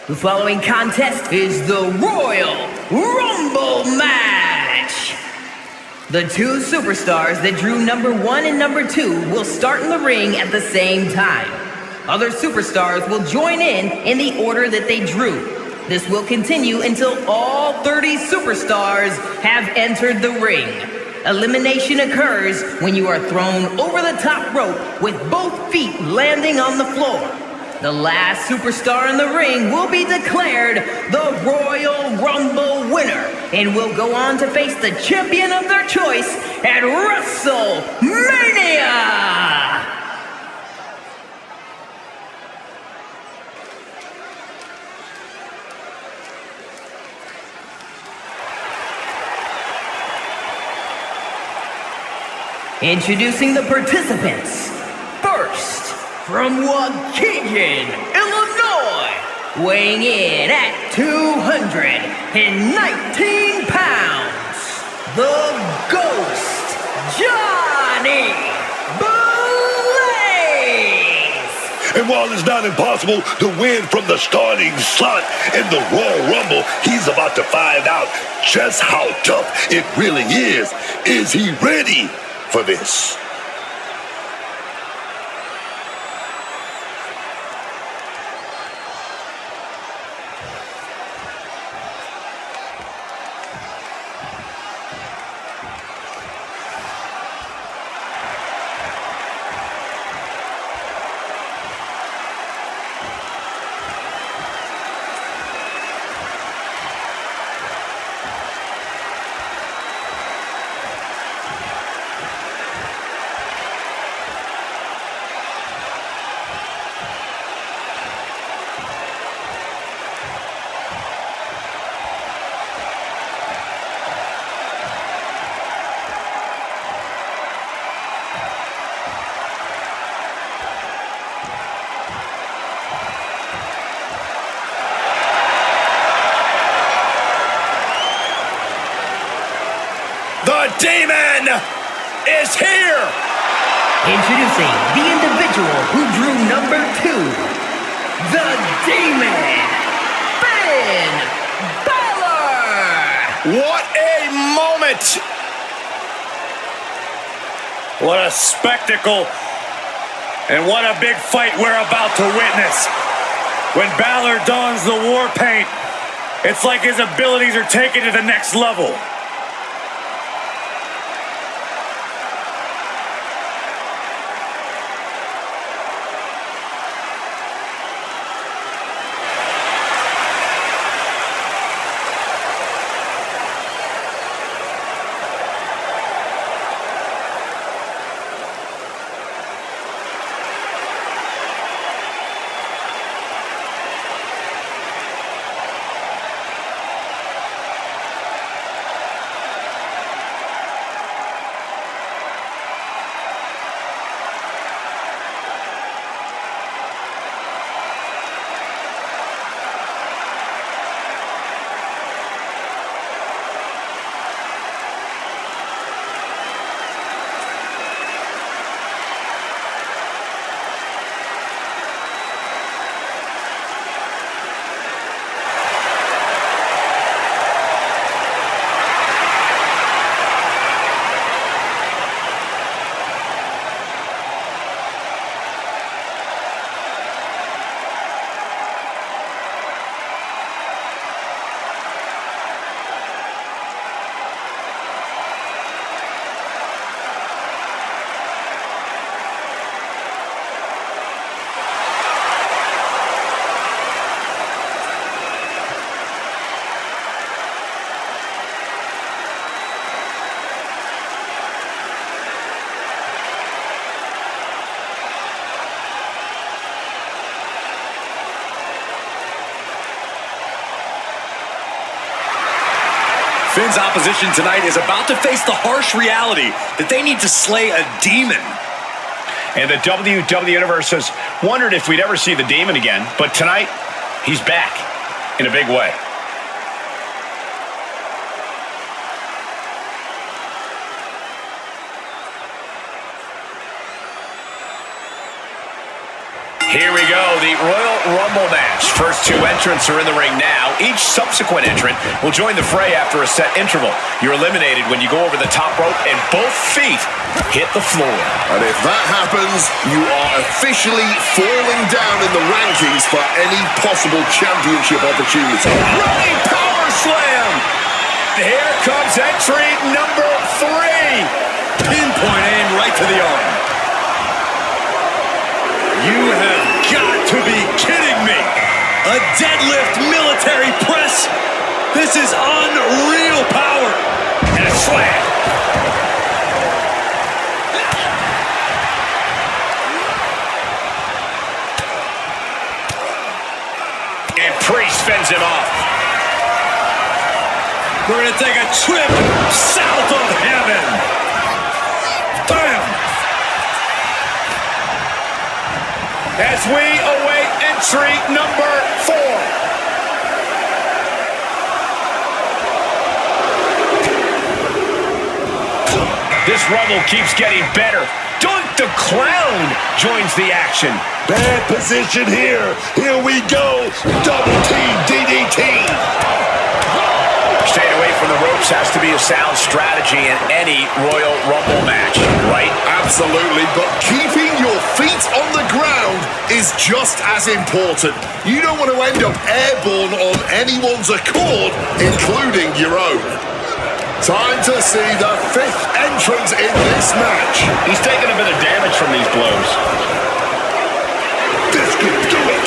The following contest is the Royal Rumble match. The two superstars that drew number 1 and number 2 will start in the ring at the same time. Other superstars will join in the order that they drew. This will continue until all 30 superstars have entered the ring. Elimination occurs when you are thrown over the top rope with both feet landing on the floor. The last superstar in the ring will be declared the Royal Rumble winner and will go on to face the champion of their choice at WrestleMania! Introducing the participants. First, from Waukegan, Illinois, weighing in at 219 pounds, the Ghost, Johnny Blaze! And while it's not impossible to win from the starting slot in the Royal Rumble, he's about to find out just how tough it really is. Is he ready for this? The Demon is here! Introducing the individual who drew number 2, the Demon, Finn Balor! What a moment! What a spectacle! And what a big fight we're about to witness. When Balor dons the war paint, it's like his abilities are taken to the next level. Finn's opposition tonight is about to face the harsh reality that they need to slay a demon. And the WWE Universe has wondered if we'd ever see the Demon again. But tonight, he's back in a big way. Here we go, the Royal Rumble match. First two entrants are in the ring now. Each subsequent entrant will join the fray after a set interval. You're eliminated when you go over the top rope and both feet hit the floor. And if that happens, you are officially falling down in the rankings for any possible championship opportunity. Running power slam! Here comes entry number 3. Pinpoint aim right to the arm. You have got to be kidding me. A deadlift military press. This is unreal power. And a slam. And Priest fends him off. We're going to take a trip south of heaven. Bam! As we await entry number 4. This Rumble keeps getting better. Dunk the Clown joins the action. Bad position here. Here we go. Double team DDT. Staying away from the ropes has to be a sound strategy in any Royal Rumble match, right? Absolutely, but keeping your feet on the ground is just as important. You don't want to end up airborne on anyone's accord, including your own. Time to see the 5th entrant in this match. He's taking a bit of damage from these blows. This could do it.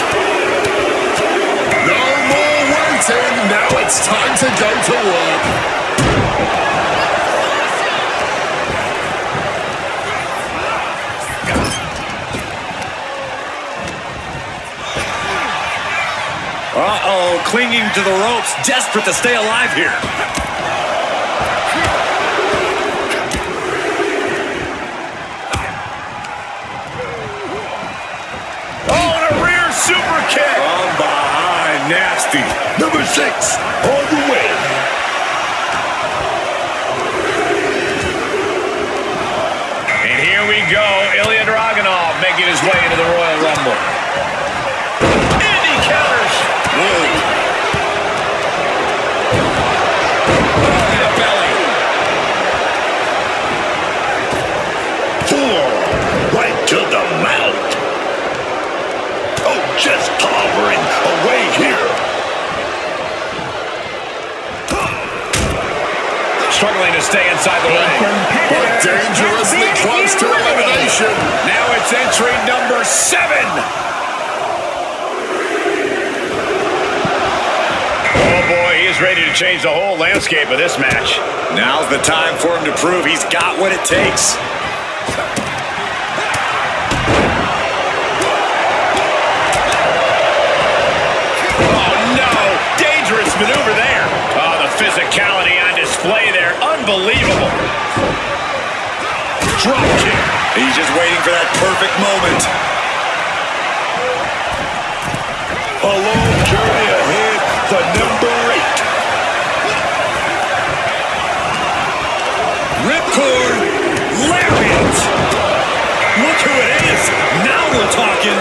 No more waiting. Now it's time to go to work. Uh-oh, clinging to the ropes, desperate to stay alive here. Oh, and a rear super kick. From behind, nasty. Number 6 on the way. And here we go, Ilya Dragunov making his way into the Royal Rumble. And he counters. Whoa. Oh, to the belly. 4 right to the mouth. Oh, just hovering away here. Struggling to stay inside the ring. But dangerously close to elimination. Now it's entry number 7. Oh boy, he is ready to change the whole landscape of this match. Now's the time for him to prove he's got what it takes. Oh no, dangerous maneuver there. Oh, the physicality on display there, unbelievable. Drop kick. He's just waiting for that perfect moment. A long journey ahead for number 8. Ripcord. Lariat. Look who it is. Now we're talking.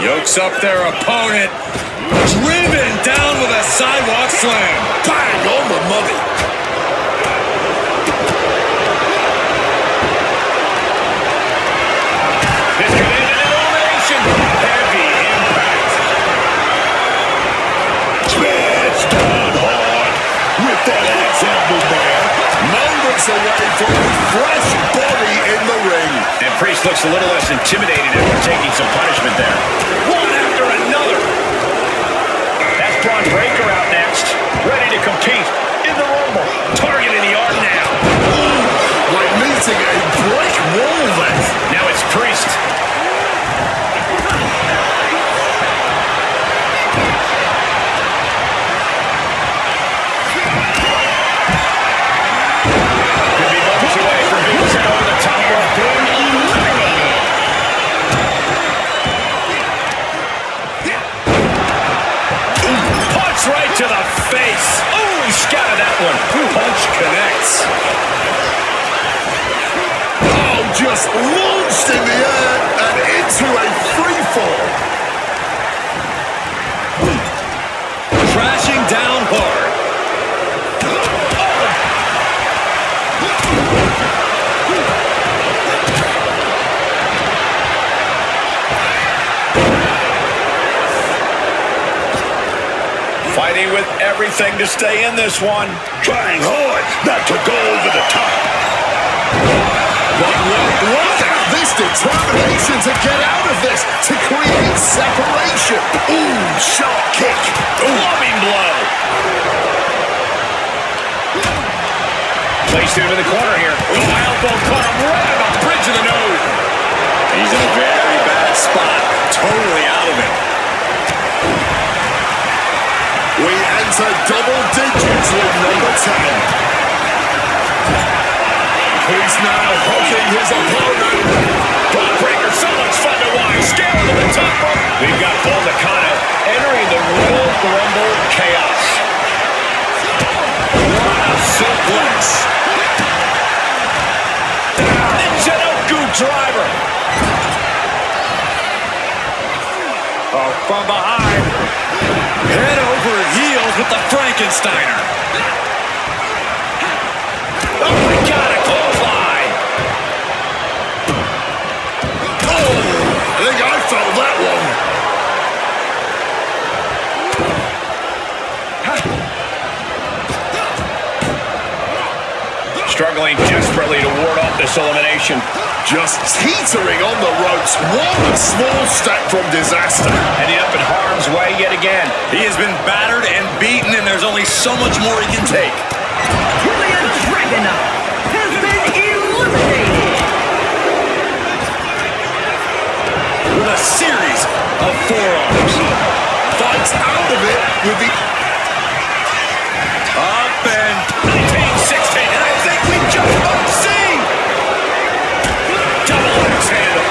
Yokes up their opponent. Driven down with a sidewalk slam. Bang on the money. This could end an elimination. Heavy impact. Smash down hard with that axe handle there. Moments away from a fresh body in the ring. And Priest looks a little less intimidated after taking some punishment there. One after another. That's Braun Breaker out next. Ready to compete in the Rumble. Targeting the arm now. Like meeting a brick wall then. Now it's Priest. Could be moments away from being sent over the top rope. to the face. Oh, he scattered that one. Punch connects. Oh, just launched in the air and into a free fall. Crashing down hard. Fighting with everything to stay in this one. Trying hard not to go over the top. But look at this determination to get out of this, to create separation. Ooh, sharp kick. Clubbing blow. Placed him in the corner here. Elbow caught him right on the bridge of the nose. He's in a very bad spot. Totally out of it. We enter double digits with number 10. He's now hooking his opponent. Backbreaker, so much fun to watch. Scale to the top rope. We've got Bombaynath entering the Royal Rumble chaos. What a suplex. Ninja driver. Oh, from behind. Head over heels with the Frankensteiner. Oh, my God, a clothesline. Oh, I think I felt that one. Struggling desperately to ward off this elimination. Just teetering on the ropes. One small step from disaster. Ending up in harm's way yet again. He has been battered and beaten, and there's only so much more he can take. Julian Dragunov has been eliminated. With a series of forearms. Fights out of it with the... Up and 19-16, and I think we just might see. Double axe handle.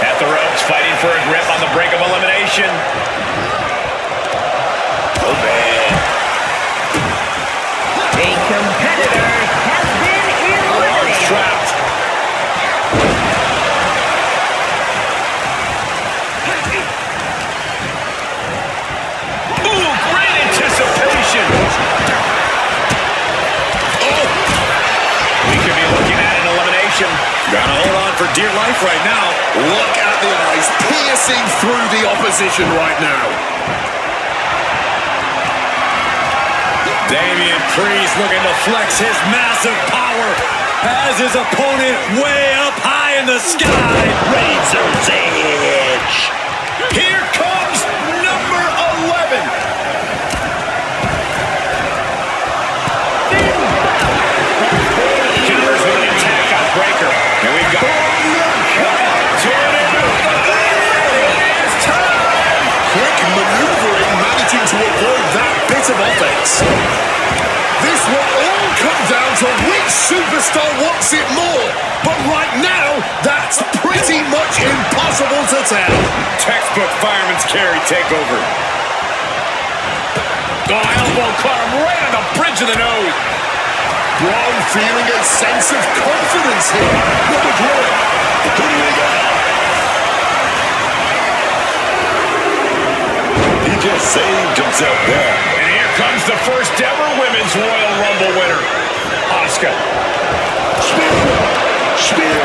At the ropes, fighting for a grip on the brink of elimination. Oh, man. A competitor has been eliminated. Arms trapped. Ooh, great anticipation. Oh. We could be looking at an elimination. Gotta hold on for dear life right now. Look at the eyes piercing through the opposition right now. Damian Priest looking to flex his massive power. Has his opponent way up high in the sky. Razor's edge. Here comes number 11. Counters with an attack on Breaker. And we've got... Quick maneuvering, managing to avoid that bit of offense. This will all come down to which superstar wants it more. But right now, that's pretty much impossible to tell. Textbook fireman's carry takeover. The elbow caught him right on the bridge of the nose. Braun feeling a sense of confidence here. Number 12. Who do we got? He just saved himself there. And here comes the first ever Women's Royal Rumble winner, Asuka. Spear.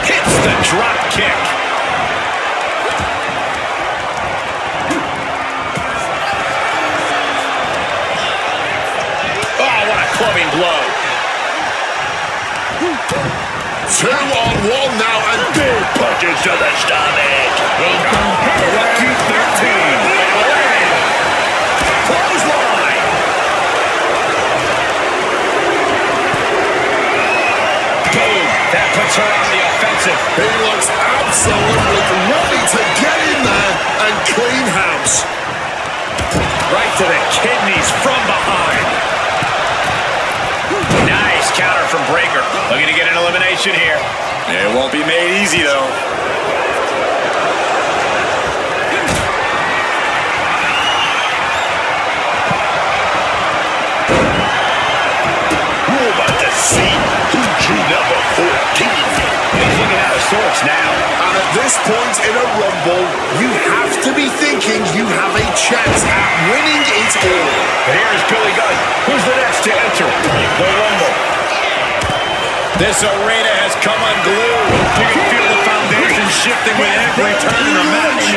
Hits the drop kick. Oh, what a clubbing blow. 2-on-1 now, and big Punches to the stomach. A competitor Lucky 13. Clothesline. Boom. That puts her on the offensive. he looks absolutely ready to get in there and clean house. Right to the kidneys from behind. Nice counter from Breaker. Looking to get an elimination here. It won't be made easy, though. see who drew number 14. He's looking out of sorts now. And at this point in a Rumble, you have to be thinking you have a chance at winning it all. And here is Billy Gunn. Who's the next to enter the Rumble? This arena has come unglued. You can feel the foundation shifting with every turn in the match.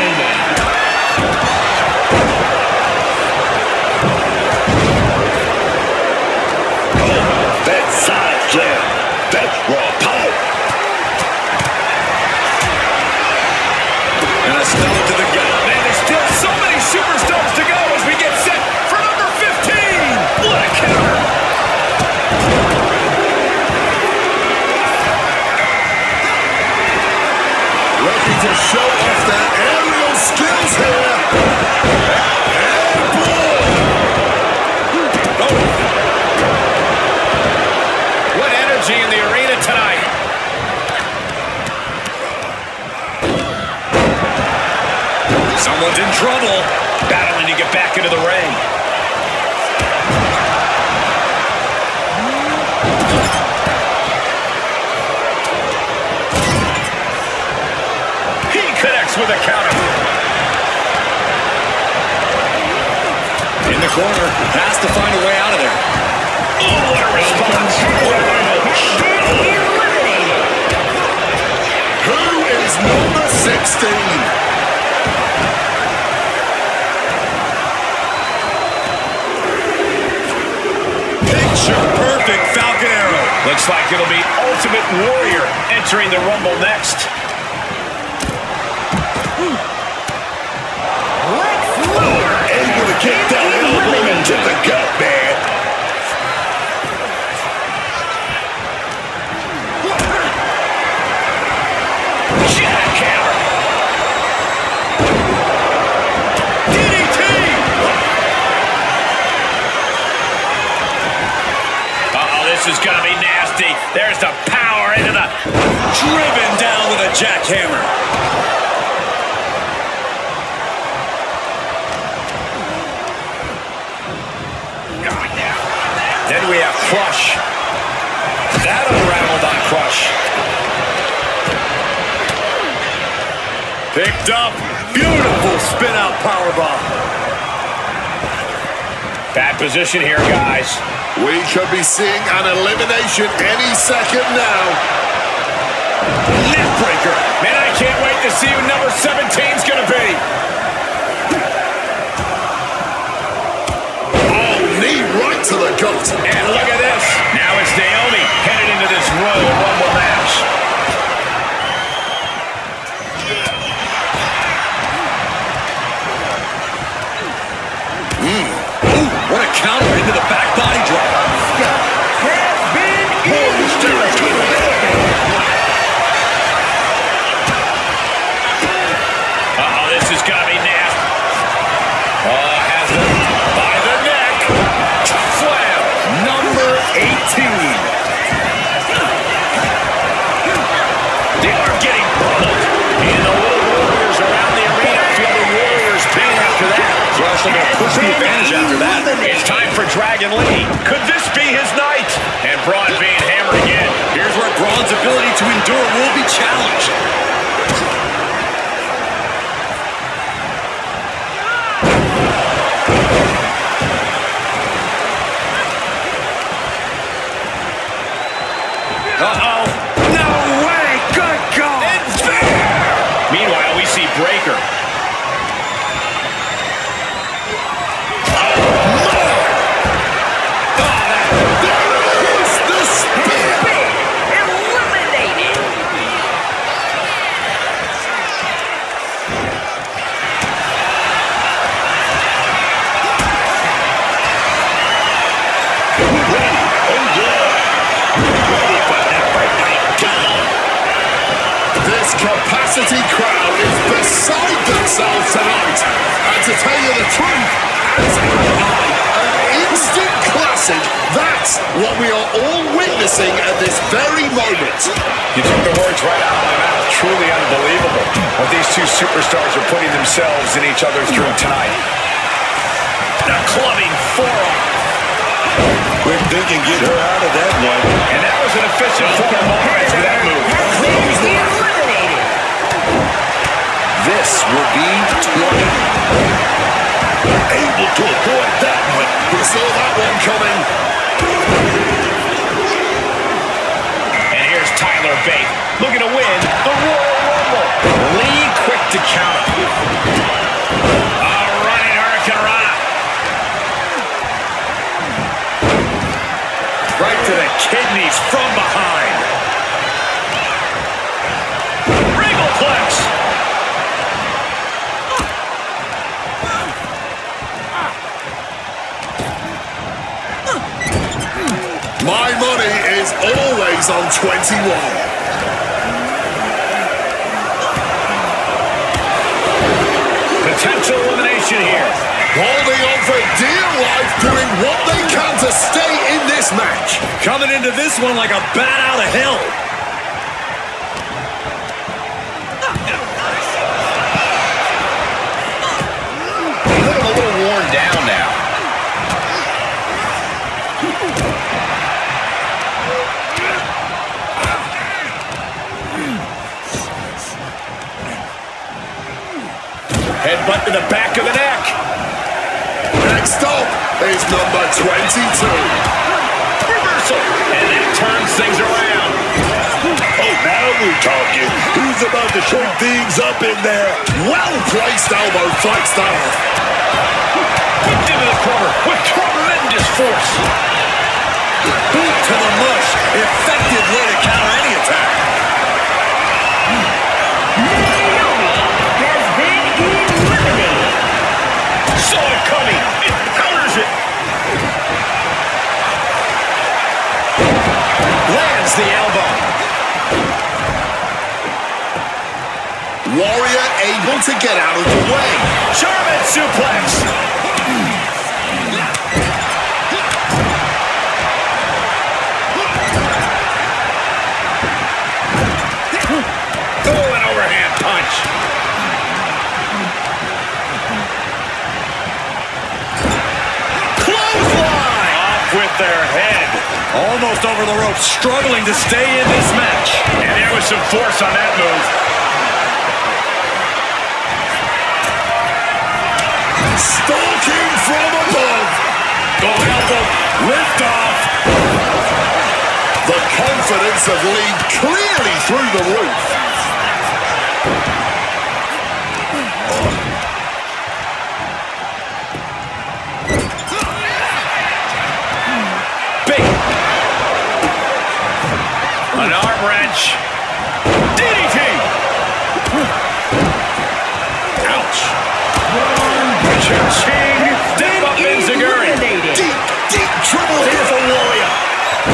That side slam, that's raw power. And a stomp to the gut. Man, there's still so many superstars to go as we get set for number 15. What a counter. Looking to show off their aerial skills here. And boy! Oh. What energy in the arena tonight. Someone's in trouble. Battling to get back into the ring. He connects with a counter. In the corner. Has to find a way out of there. Oh, what a response. Who is number 16? Picture-perfect Falcon Arrow. Looks like it'll be Ultimate Warrior entering the Rumble next. Able to kick that elbow into the gut, man. Jackhammer. DDT. Uh-oh, this is going to be nasty. There's the power into the... Driven down with a jackhammer. Then we have Crush. That unraveled on Crush. Picked up. Beautiful spin-out powerbomb. Bad position here, guys. We could be seeing an elimination any second now. Neckbreaker. Man, I can't wait to see who number 17's going to be. Oh, knee right to the gut. And look at this. Now it's Naomi headed into this Royal Rumble match. What a counter into the back body drop. Uh-oh, this is going to be nasty. Oh, has it by the neck. Slam. Number 18. They are getting pummeled. And the little warriors around the arena feel the Warriors' pain after that. Rush will push the advantage after that. It's time for Dragon Lee. Could this be his night? And Braun being hammered again. Here's where Braun's ability to endure will be challenged. Uh-oh. No way. Good God. It's fair. Meanwhile, we see Breaker. Capacity crowd is beside themselves tonight. And to tell you the truth, as an instant classic, that's what we are all witnessing at this very moment. You took the words right out of my mouth. Truly unbelievable what these two superstars are putting themselves in each other's room tonight. A clubbing forearm. Quick thinking, get her out of that one. And that was an efficient form of offense with that move. Eliminated. This will be 20. Able to avoid that one. We saw that one coming. And here's Tyler Bate looking to win the Royal Rumble. Lee quick to counter. A running Hurricane Rana. Right to the kidneys from behind. Regalplex. My money is always on 21. Potential elimination here. Holding on for dear life, doing what they can to stay in this match. Coming into this one like a bat out of hell. Looking a little worn down now. Headbutt to the back of the neck. Next up is number 22. Reversal. And that turns things around. Oh, now we're talking. Who's about to shake things up in there? Well-placed elbow fights that off. Whipped into the corner with tremendous force. Boot to the mush. Effective way to counter any attack. Has been eliminated. Saw it coming. It counters it. Lands the elbow. Warrior able to get out of the way. German suplex. Oh, an overhand punch. Clothesline. Off with their head. Almost over the ropes, struggling to stay in this match. And there was some force on that move. Stalking from above. Go elbow. Lift off. The confidence of Lee clearly through the roof. Big. An arm wrench. DDT. Ouch. Cha-ching. Dip up Enziguri. Deep trouble here for Warrior.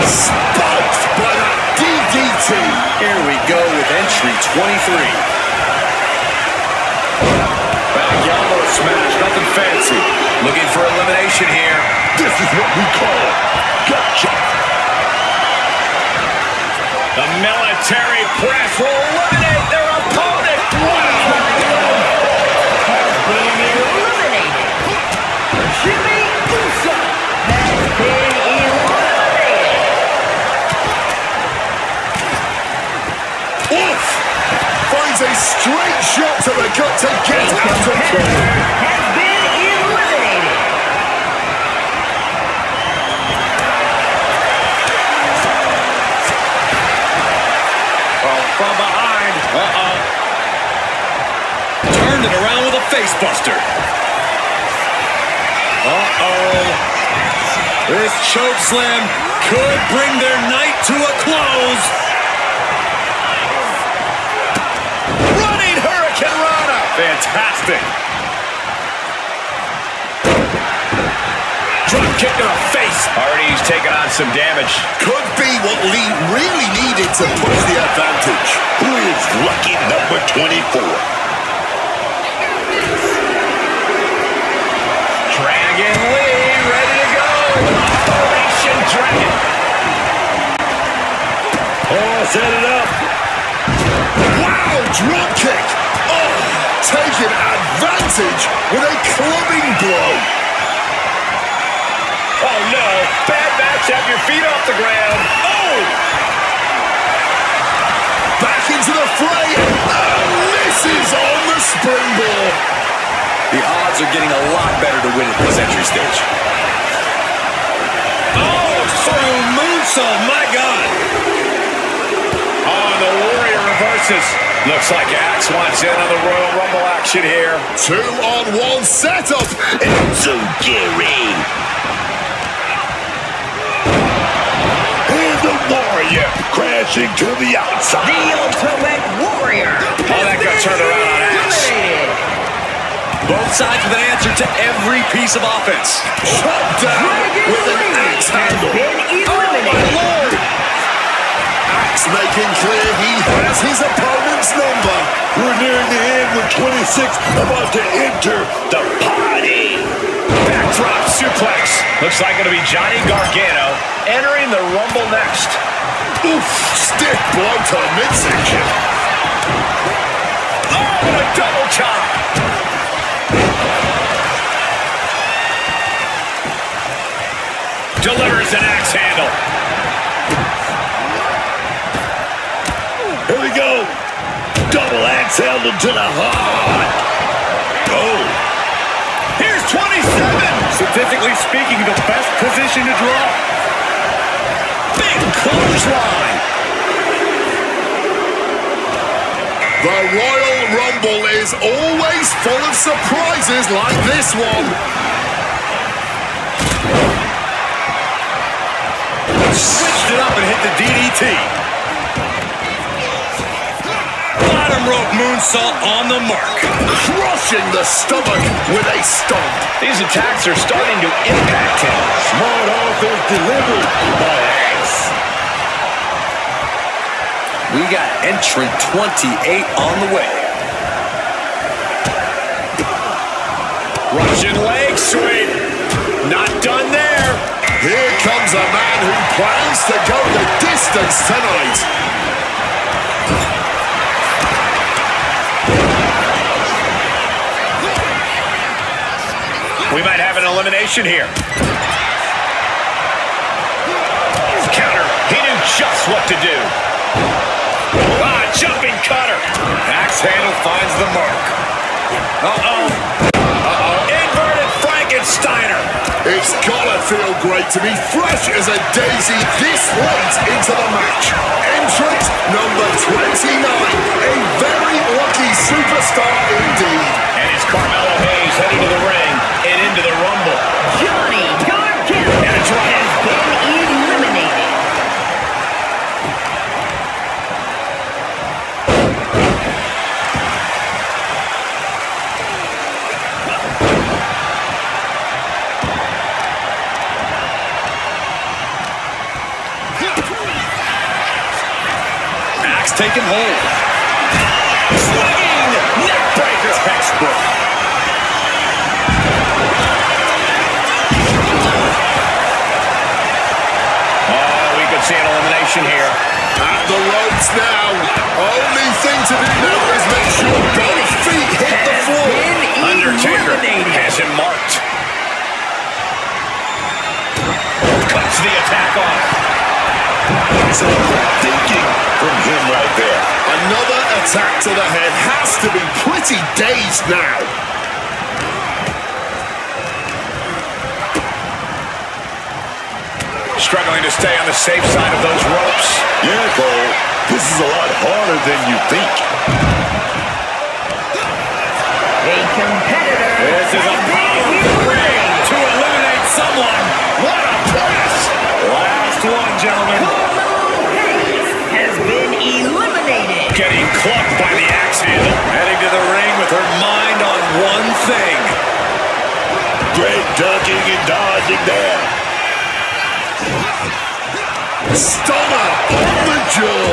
Spiked by that DDT. Here we go with entry 23. Back elbow smash, nothing fancy. Looking for elimination here. This is what we call gotcha. The military press will eliminate their opponent. Wow. Being eliminated. Jimmy Uso has been eliminated. Oof! Finds a straight shot to the gut to get out of trouble. Has been eliminated. From behind. Turned it around with a face buster. This choke slam could bring their night to a close. Running Hurricane Rana. Fantastic. Drop kick to the face. Already he's taken on some damage. Could be what Lee really needed to push the advantage. Who is lucky number 24? Dragon Lee ready to go. Operation Dragon. Oh, set it up. Wow, drop kick. Oh, taking advantage with a clubbing blow. Oh, Oh, no. Bad match. Have your feet off the ground. Oh! Back into the fray. And misses on the springboard. The odds are getting a lot better to win at this entry stage. Oh, through moonsault. My God. Oh, the Warrior reverses. Looks like Axe wants in on the Royal Rumble action here. 2-on-1 setup. Enzugiri. And the Warrior crashing to the outside. The Ultimate Warrior. Oh, that got turned around on Axe. Both sides with an answer to every piece of offense. Shot down with an axe handle. Been eliminated. Oh, my Lord. Axe making clear he has his opponent's number. We're nearing the end with 26 about to enter the party. Backdrop suplex. Looks like it'll be Johnny Gargano entering the Rumble next. Oof, stiff blow to the midsection. Oh, a double chop. Delivers an axe handle. Here we go. Double axe handle to the heart. Oh. Here's 27. Statistically speaking, the best position to draw. Big clothesline. The Royal Rumble is always full of surprises like this one. Switched it up and hit the DDT. Bottom rope moonsault on the mark. Crushing the stomach with a stomp. These attacks are starting to impact him. Smart offense delivered by Axe. We got entrant 28 on the way. Russian leg sweep. Not done there. Here comes a man who plans to go the distance tonight. We might have an elimination here. Counter. He knew just what to do. Jumping cutter. Axe handle finds the mark. Uh-oh. Inverted Frankensteiner. It's gotta feel great to be fresh as a daisy this late into the match. Entrant number 29. A very lucky superstar indeed. And it's Carmelo Hayes heading to the ring and into the Rumble. Johnny Gargano And a drop. has been eliminated. Axe taking hold. Swinging neckbreaker. Textbook. We could see an elimination here. At the ropes now. Only thing to do now is make sure both feet hit the floor. Undertaker has him marked. Cuts the attack off. Some quick thinking from him right there. Another attack to the head has to be pretty dazed now. Struggling to stay on the safe side of those ropes. Yeah, Cole. This is a lot harder than you think. A competitor. This is a powerful ring to eliminate someone. What a press. Last one, gentlemen. Carmelo Hayes has been eliminated. Getting clubbed by the axe handle. Heading to the ring with her mind on one thing. Great ducking and dodging there. Stunner on the jaw.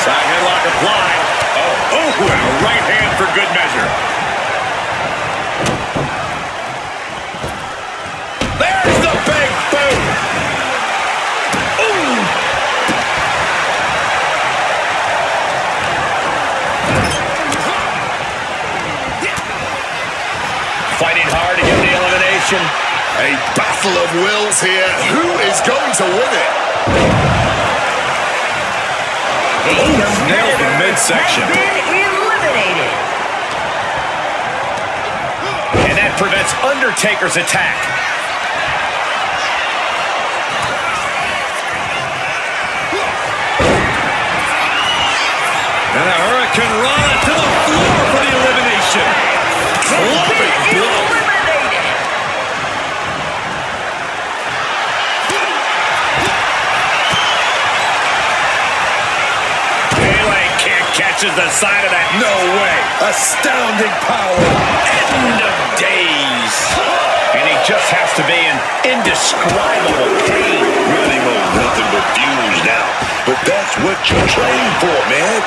Side headlock applied. Oh, and a right hand for good measure. There's the big boot. Ooh. fighting hard to get the elimination. A battle of wills here. Who is going to win it? Nailed the midsection. Has been eliminated. And that prevents Undertaker's attack. And a Hurricane Rana to the floor for the elimination. Clubbing blow. Catches the side of that. No way. Astounding power. End of days. And he just has to be in indescribable pain. Running on nothing but fumes now. But that's what you train for, man.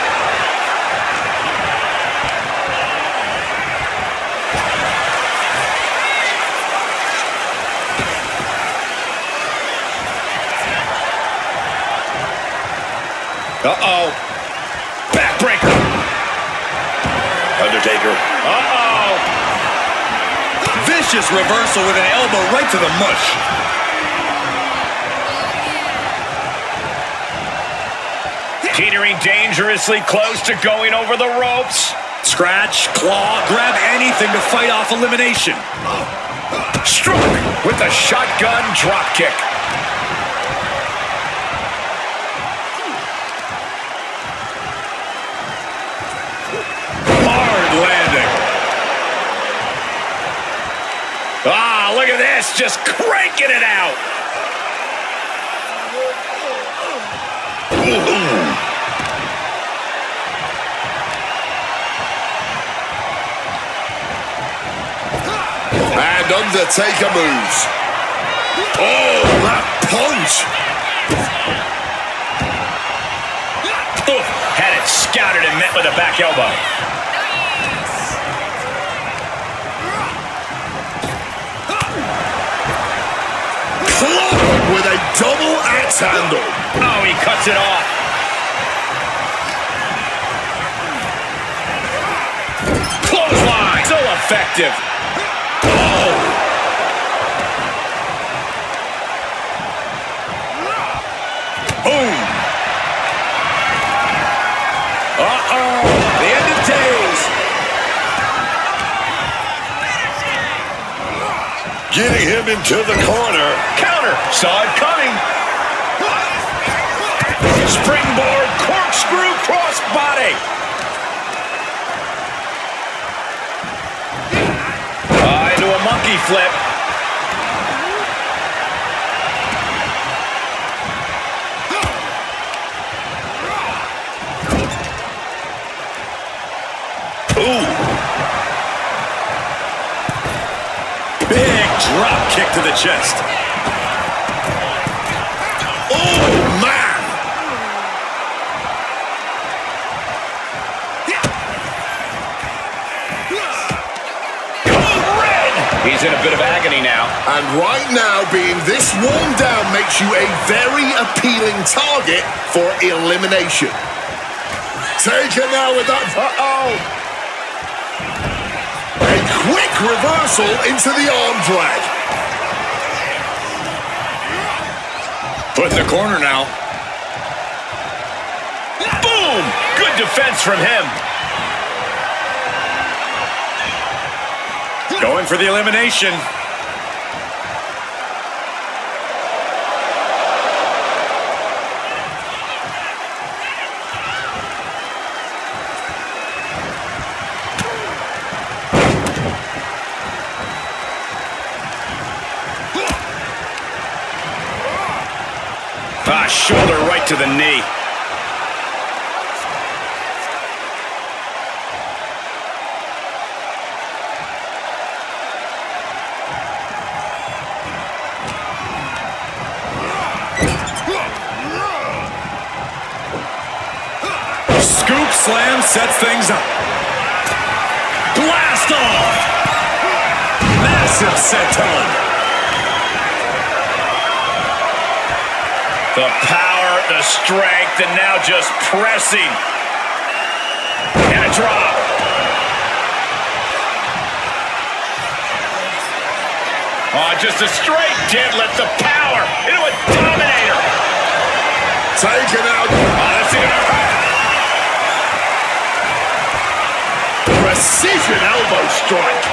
Uh-oh. Backbreaker. Undertaker. Uh-oh. Vicious reversal with an elbow right to the mush. Teetering dangerously close to going over the ropes. Scratch, claw, grab anything to fight off elimination. Struck with the shotgun dropkick. Ah, look at this, just cranking it out. And Undertaker moves. Oh, that punch. Oof, had it scouted and met with a back elbow. With a double axe handle. Oh, he cuts it off. Clothesline. So effective. Oh. Boom. Uh-oh. The end of days. Getting him into the corner. Counter. Saw it coming. Springboard corkscrew crossbody. Into a monkey flip. Ooh. Big drop kick to the chest. Oh, man. He's in a bit of agony now. And right now, being this worn down makes you a very appealing target for elimination. Taker now with that. Uh-oh. A quick reversal into the arm drag. Put in the corner now. Boom! Good defense from him. Going for the elimination. Shoulder right to the knee. Scoop slam sets things up. Blast off! Massive senton. The power, the strength, and now just pressing. And a drop. Oh, just a straight deadlift, the power into a dominator. Taken out. That's it. Precision elbow strike.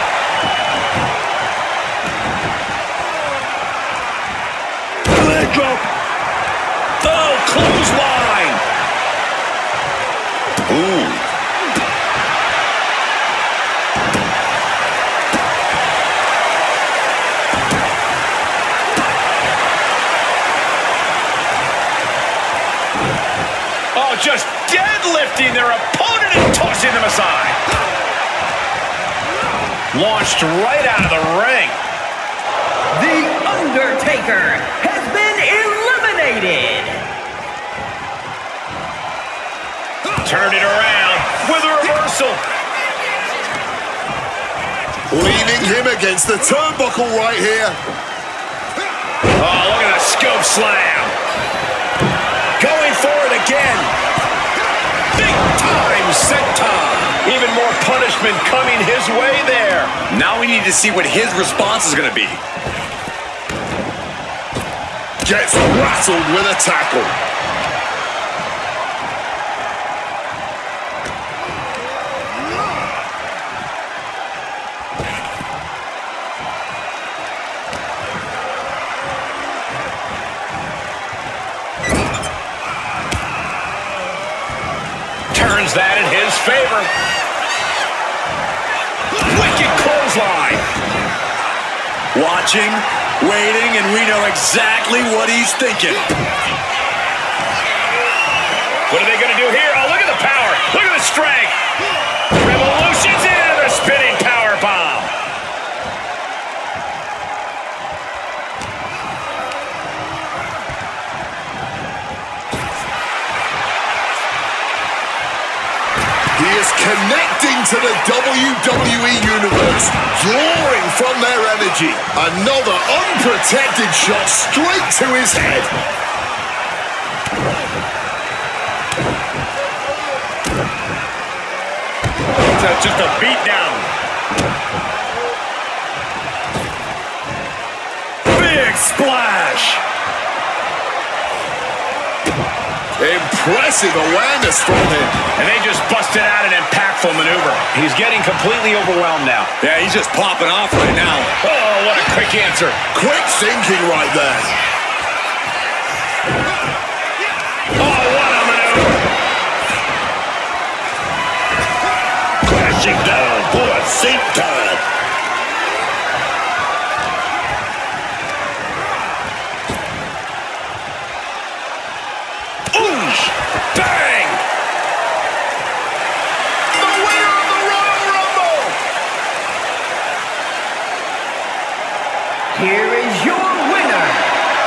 Leg drop. Oh, clothesline. Ooh. Oh, just deadlifting their opponent and tossing them aside. Launched right out of the ring. The Undertaker has been eliminated. Turned it around with a reversal. Leaning him against the turnbuckle right here. Oh, look at the scope slam. Going for it again. Big time senton. Even more punishment coming his way there. Now we need to see what his response is going to be. Gets rattled with a tackle. Turns that in his favor. Wicked clothesline. Watching, waiting, and we know exactly what he's thinking. What are they going to do here? Oh, look at the power. Look at the strength. Revolutions into the spinning power bomb. He is connecting to the WWE Universe, drawing from their energy. Another unprotected shot straight to his head. Just a beat down. Big splash. Impressive awareness from him. And they just busted out an impactful maneuver. He's getting completely overwhelmed now. Yeah, he's just popping off right now. Oh, what a quick answer. Quick thinking right there. Oh, what a maneuver. Crashing down for a sink time. Bang! The winner of the Royal Rumble! Here is your winner.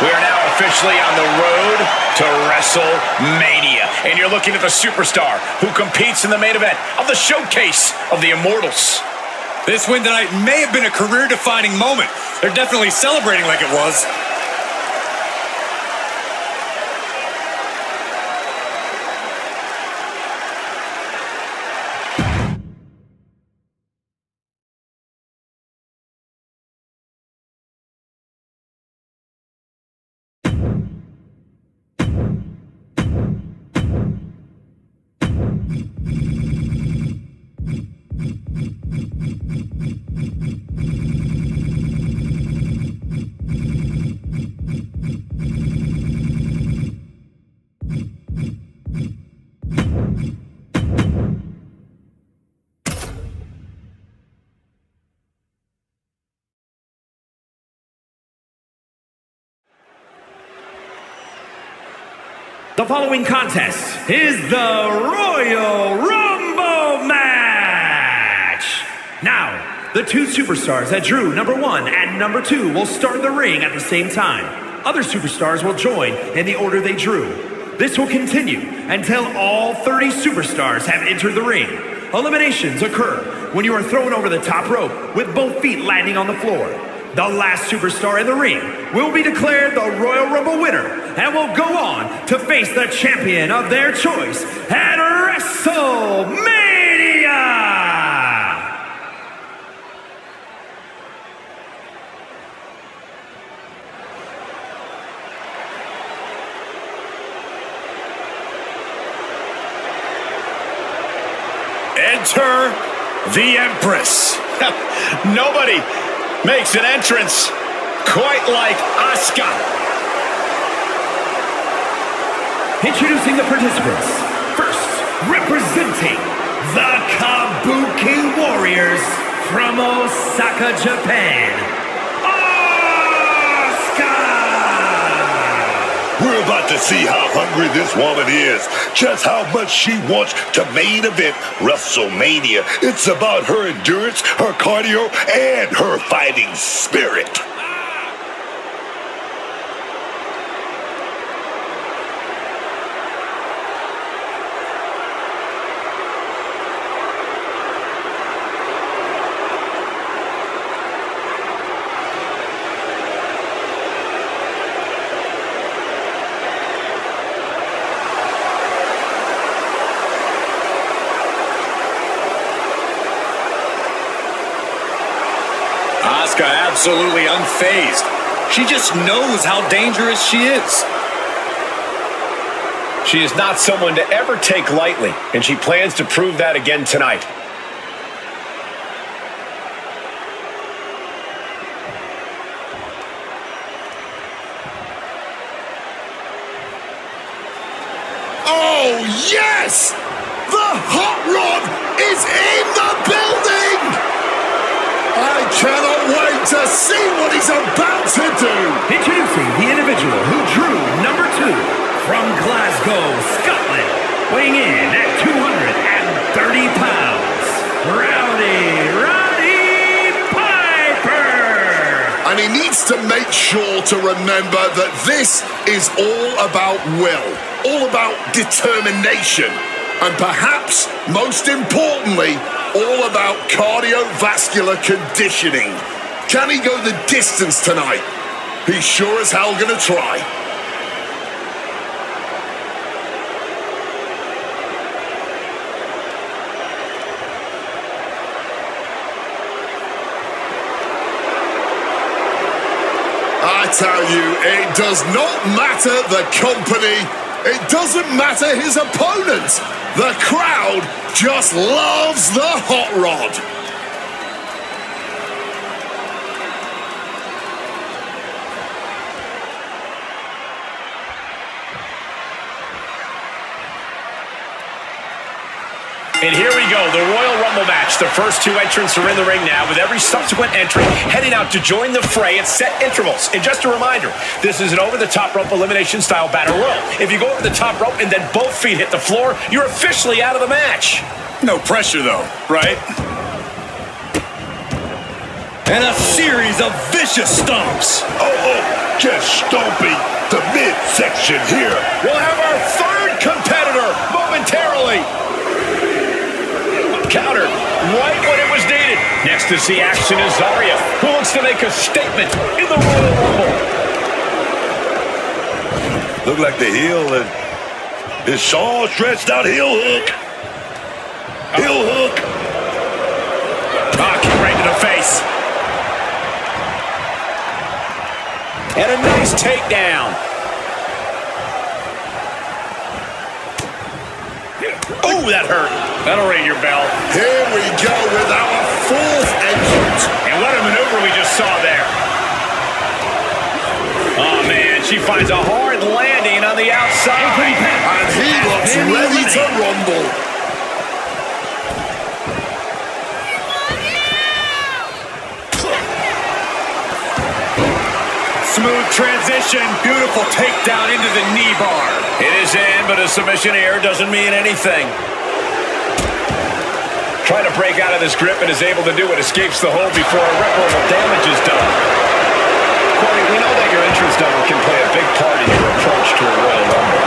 We are now officially on the road to WrestleMania. And you're looking at the superstar who competes in the main event of the showcase of the Immortals. This win tonight may have been a career-defining moment. They're definitely celebrating like it was. The following contest is the Royal Rumble match. Now, the two superstars that drew number 1 and number 2 will start in the ring at the same time. Other superstars will join in the order they drew. This will continue until all 30 superstars have entered the ring. Eliminations occur when you are thrown over the top rope with both feet landing on the floor. The last superstar in the ring will be declared the Royal Rumble winner and will go on to face the champion of their choice at WrestleMania! enter the Empress. Nobody makes an entrance quite like Asuka. Introducing the participants. First, representing the Kabuki Warriors from Osaka, Japan, Asuka! We're about to see how hungry this woman is, just how much she wants to main event WrestleMania. It's about her endurance, her cardio, and her fighting spirit. Asuka absolutely unfazed. She just knows how dangerous she is. She is not someone to ever take lightly, and she plans to prove that again tonight. Oh, yes! The Hot Rod is in the building! I cannot wait to see what he's about to do! Introducing the individual who drew number 2 from Glasgow, Scotland, weighing in at 230 pounds, Roddy Piper! And he needs to make sure to remember that this is all about will, all about determination, and perhaps, most importantly, all about cardiovascular conditioning. Can he go the distance tonight? He's sure as hell gonna try. I tell you, it does not matter the company. It doesn't matter his opponent. The crowd just loves the Hot Rod. And here we go, the Royal Rumble match. The first 2 entrants are in the ring now, with every subsequent entrant heading out to join the fray at set intervals. And just a reminder, this is an over-the-top rope elimination-style battle royal. If you go over the top rope and then both feet hit the floor, you're officially out of the match. No pressure, though, right? And a series of vicious stomps. Oh, just stomping the midsection here. We'll have our third competitor momentarily. Countered right when it was needed. Next to see action is Zarya, who looks to make a statement in the Royal Rumble. Look like the heel and his Shaw stretched out heel hook. Heel hook. Ah, kick right to the face. And a nice takedown. Oh, that hurt. That'll ring your bell. Here we go with our 4th entrant. And what a maneuver we just saw there. Oh, man, she finds a hard landing on the outside. And he looks ready to rumble. Smooth transition. Beautiful takedown into the knee bar. It is in, but a submission here doesn't mean anything. Trying to break out of this grip and is able to do it. Escapes the hold before irreparable damage is done. Corey, we know that your entrance number can play a big part in your approach to a Royal Rumble.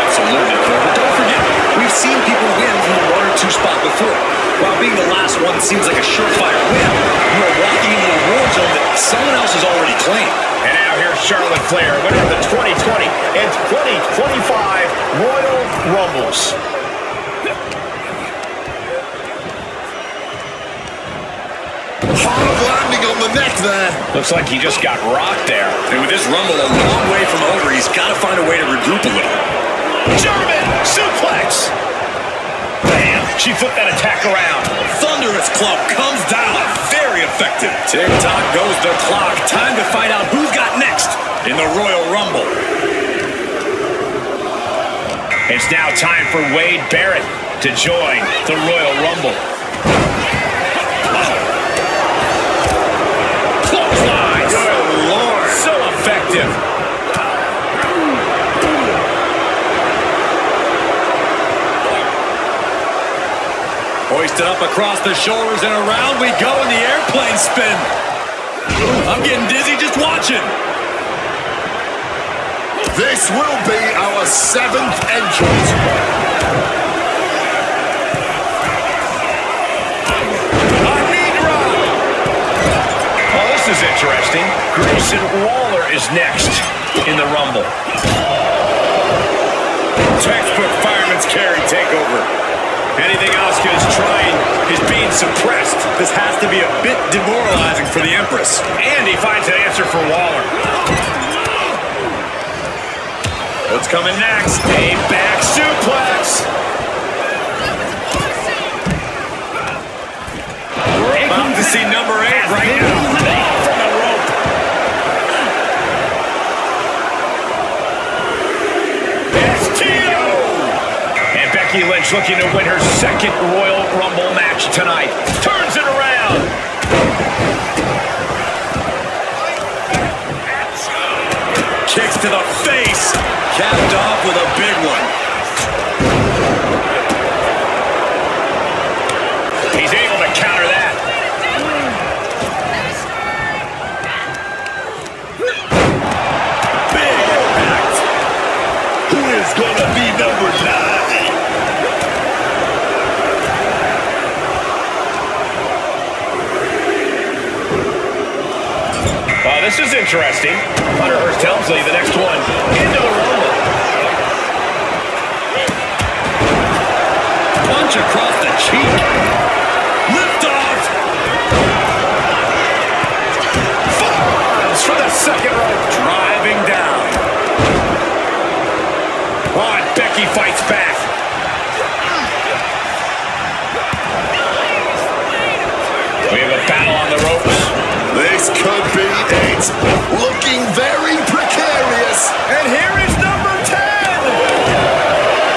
Absolutely, Corey. But don't forget, we've seen people win from the 1 or 2 spot before. While being the last one seems like a surefire win, you are walking into a war zone that someone else has already claimed. And now here's Charlotte Flair, winner of the 2020 and 2025 Royal Rumbles. Hard landing on the neck there. Looks like he just got rocked there. And with this Rumble a long way from over, he's got to find a way to regroup a little. German suplex. Bam. She flipped that attack around. Thunderous club comes down. Very effective. Tick-tock goes the clock. Time to find out who's got next in the Royal Rumble. It's now time for Wade Barrett to join the Royal Rumble. Clotheslines. Good Lord. So effective. Hoisted up across the shoulders and around we go in the airplane spin. I'm getting dizzy just watching. This will be our 7th entrant. A knee drop. Oh, this is interesting. Grayson Waller is next in the Rumble. Textbook fireman's carry takeover. Anything else is trying is being suppressed. This has to be a bit demoralizing for the Empress. And he finds an answer for Waller. What's coming next? A back suplex. We're about to see number 8 right now. From the rope. STO. And Becky Lynch looking to win her 2nd Royal Rumble match tonight. Turns it around. Kicks to the face. Capped off with a big one. He's able to counter that. Big impact. Who is going to be number 9? This is interesting. Hunter Hearst Helmsley, the next one, into the Rumble. Punch across the cheek. Lift off. Forearms for the 2nd rope. Driving down. Oh, and Becky fights back. We have a battle on the ropes. This could be it. Looking very precarious. And here is number 10.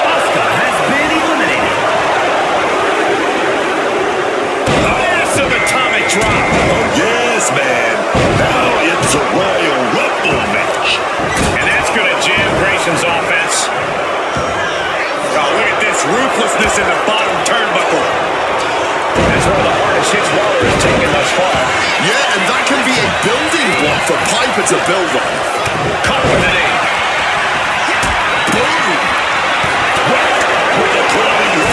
Asuka has been eliminated. Massive atomic drop. Oh, yes, man. Now it's a Royal Rumble match. And that's going to jam Grayson's offense. Oh, look at this ruthlessness in the bottom turnbuckle. That's one of the hardest hits Waller has taken thus far. Yeah, and that can be a building block for Piper to build on. Caught with the knee. Boom! With the clubbing hook.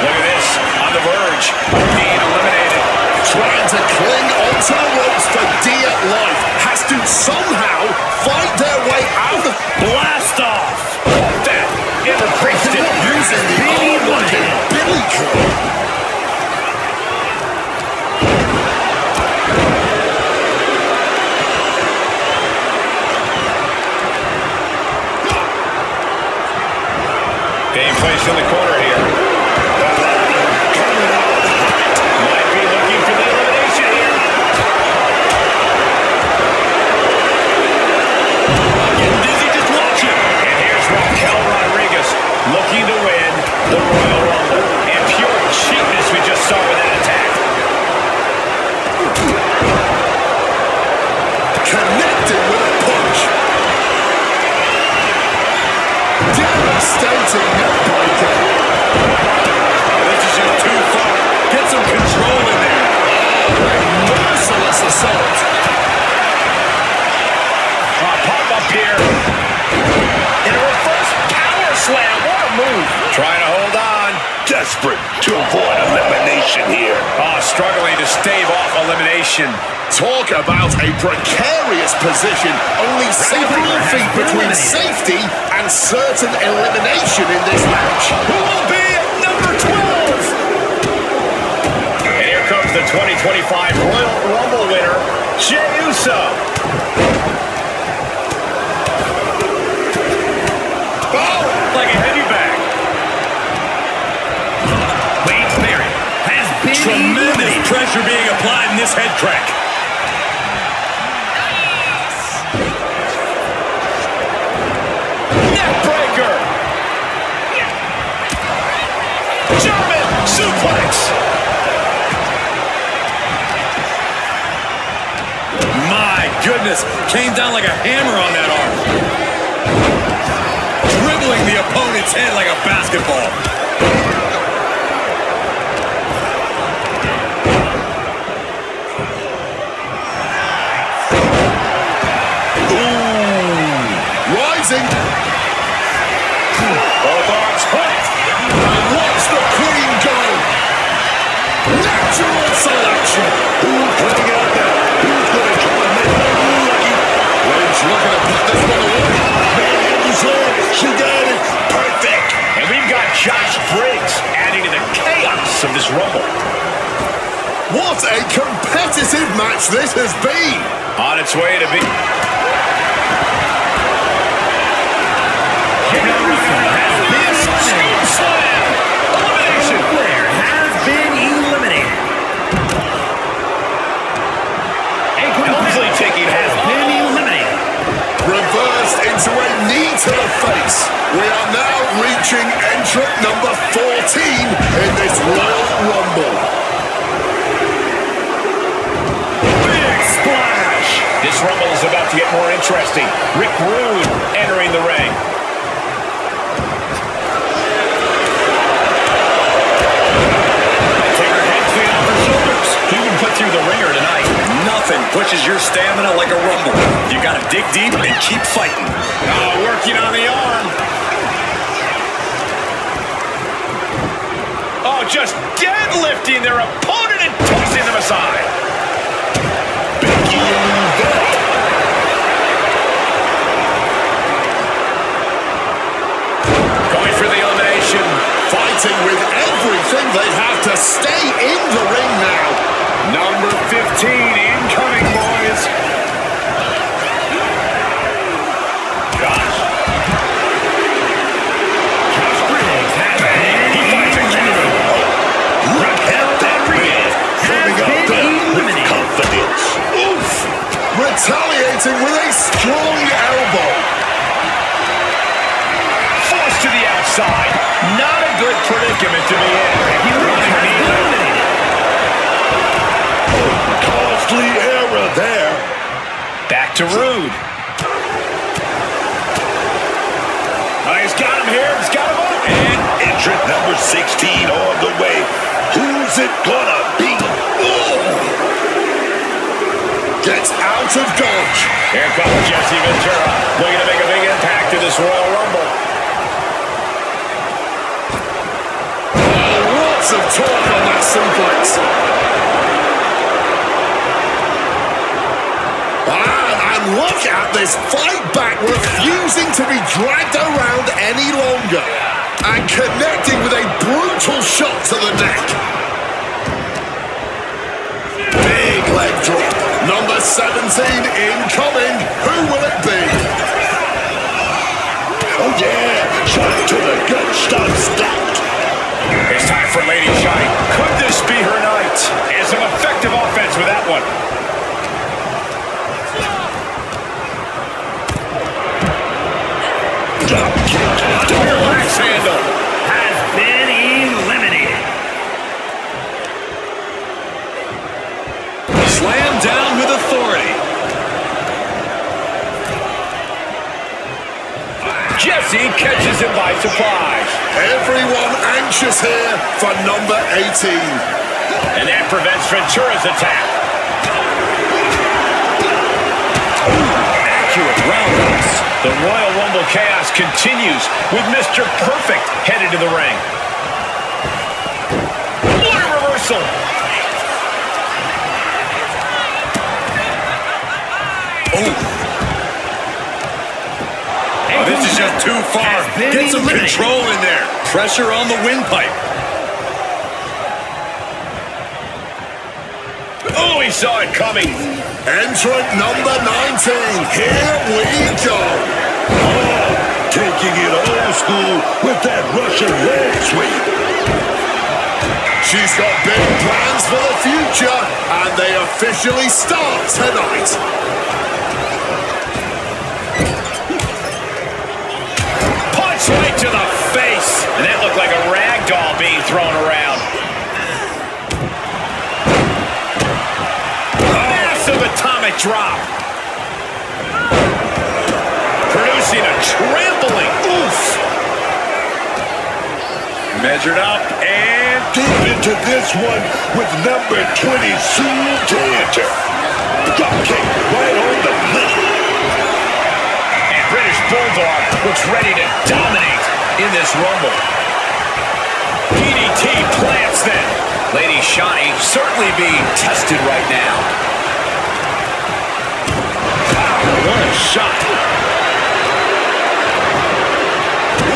Look at this. On the verge of being eliminated. Trying to cling onto the ropes for dear life. Has to somehow fight their way out of... Blast off. That increased it. Using the unlucky Billy Club. Being placed in the corner here. Might be looking for the elimination here. I'm getting dizzy just watching. And here's Raquel Rodriguez looking to win the Royal Rumble. And pure cheapness we just saw with that attack. Connected with a punch. Devastating neckbreaker. This is just too far. Get some control in there. A merciless assault. Pop up here. In a reverse power slam. What a move. Trying to hold on. Desperate to avoid elimination here. Oh, struggling to stave off elimination. Talk about a precarious position. Only several feet between safety and certain elimination in this match. Who will be at number 12? And here comes the 2025 Royal Rumble winner, Jey Uso. pressure being applied in this head crack. Neckbreaker. German suplex. My goodness, came down like a hammer on that arm. Dribbling the opponent's head like a basketball. Rising. Both arms hooked. And watch the queen go. Natural selection. Who's putting it out there? Who's going to try to make it lucky? Lynch looking to put this one away. She got it. Perfect. And we've got Josh Briggs adding to the chaos of this Rumble. What a competitive match this has been. On its way to be... Flair has been eliminated. Easily taking Has hold. been eliminated. Reversed into a knee to the face. We are now reaching entrant number 14 in this Royal Rumble. Big splash. This Rumble is about to get more interesting. Rick Rude entering the ring. Take her head clean off her shoulders. Who can put through the ringer tonight? Nothing pushes your stamina like a rumble. You gotta dig deep and keep fighting. Working on the arm. Oh, just deadlifting their opponent and tossing them aside. Going for the elimination. Fighting with everything they have to stay in the ring now. Number 15 incoming, boys. Josh Briggs has been eliminated. Raquel Rodriguez has been eliminated. Confidence. Oof! Retaliating with a strong elbow. Forced to the outside. Not a good predicament to be in. Costly error there. Back to Rude. Oh, he's got him here. He's got him up. And entrant number 16 on the way. Who's it gonna be? Gets out of dodge. Here comes Jesse Ventura. Looking to make a big impact in this Royal Rumble. Lots of torque on that suplex. And look at this fight back, refusing to be dragged around any longer. And connecting with a brutal shot to the neck. Big leg drop. Number 17 incoming. Who will it be? Oh yeah, shot to the gut, stop, stacked. It's time for Lady Shine. Could this be her night? And some effective offense with that one. Drop kick. Double axe handle. Has been eliminated. Slam down with authority. Jesse catches him by surprise. Everyone anxious here for number 18. And that prevents Ventura's attack. Accurate roundhouse. The Royal Rumble chaos continues with Mr. Perfect headed to the ring. What a reversal. Oh, this is just too far. Get some control in there. Pressure on the windpipe. Oh, he saw it coming. Entrant number 19. Here we go. Taking it old school with that Russian leg sweep. She's got big plans for the future, and they officially start tonight. Punch right to the face. And that looked like a rag doll being thrown around. Massive atomic drop. Producing a trampling. Oof. Measured up and Deep into this one with number 20 soon to enter. Drop kick right on the money. And British Bulldog looks ready to dominate in this Rumble. DDT plants them. Lady Shani certainly being tested right now. Wow, what a shot.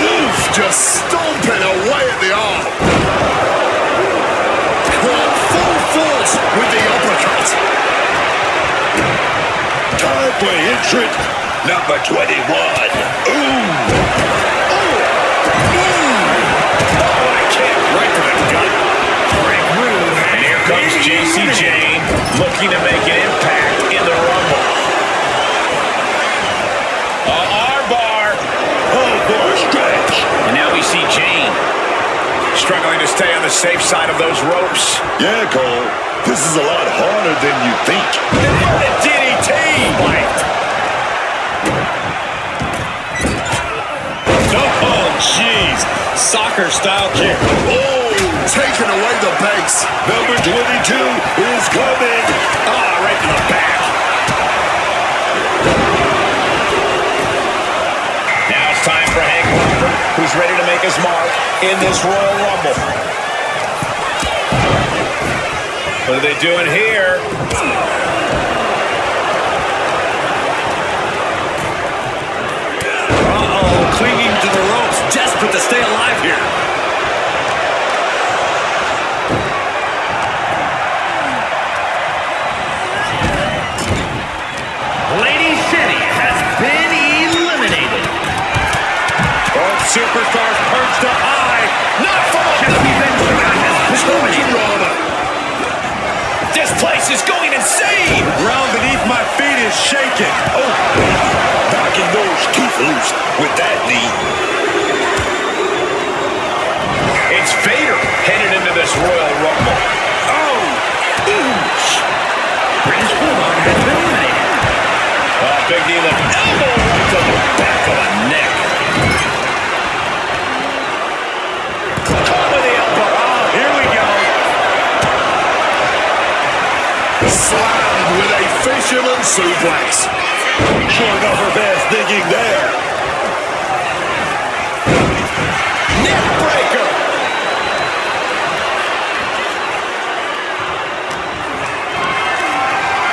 Oof, just stomping away at the arm. Caught full force with the uppercut. Time for entrant number 21. Ooh. Oh, what a kick right to the gut. And here comes JC Jane looking to make an impact in the Rumble. Armbar. Oh, boy, stretch. And now we see Jane struggling to stay on the safe side of those ropes. Yeah, Cole. This is a lot harder than you think. And a DDT. Oh, jeez. Soccer-style kick. Oh, taking away the base. Number 22 is coming. Right to the back. Now it's time for Hank Robert, who's ready to make his mark in this Royal Rumble. What are they doing here? Clinging to the ropes, desperate to stay alive here. Lady Shani has been eliminated. Both superstars perched up high. Not from Jesse Ventura has been eliminated. This place is going insane. Ground beneath my feet is shaking. Oh, knocking those teeth loose with that knee. It's Vader headed into this Royal Rumble. Oh, oosh. British Bulldog has been eliminated. Big knee lift. Elbow right to the back of the neck. Caught with the elbow. Here we go. Slammed with a fisherman suplex. Sure enough, her best thinking there. Neck breaker.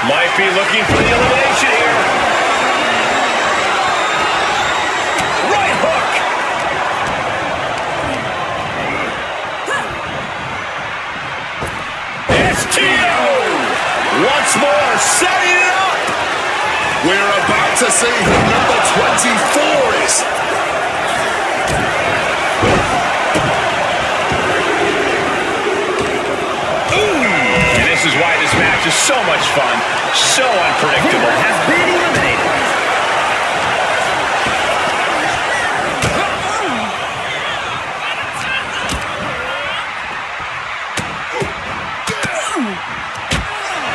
Might be looking for the elimination here. Right hook. STO. Once more, setting it up. We're about to see who number 24 is. And this is why this match is so much fun, so unpredictable. Vader has been eliminated.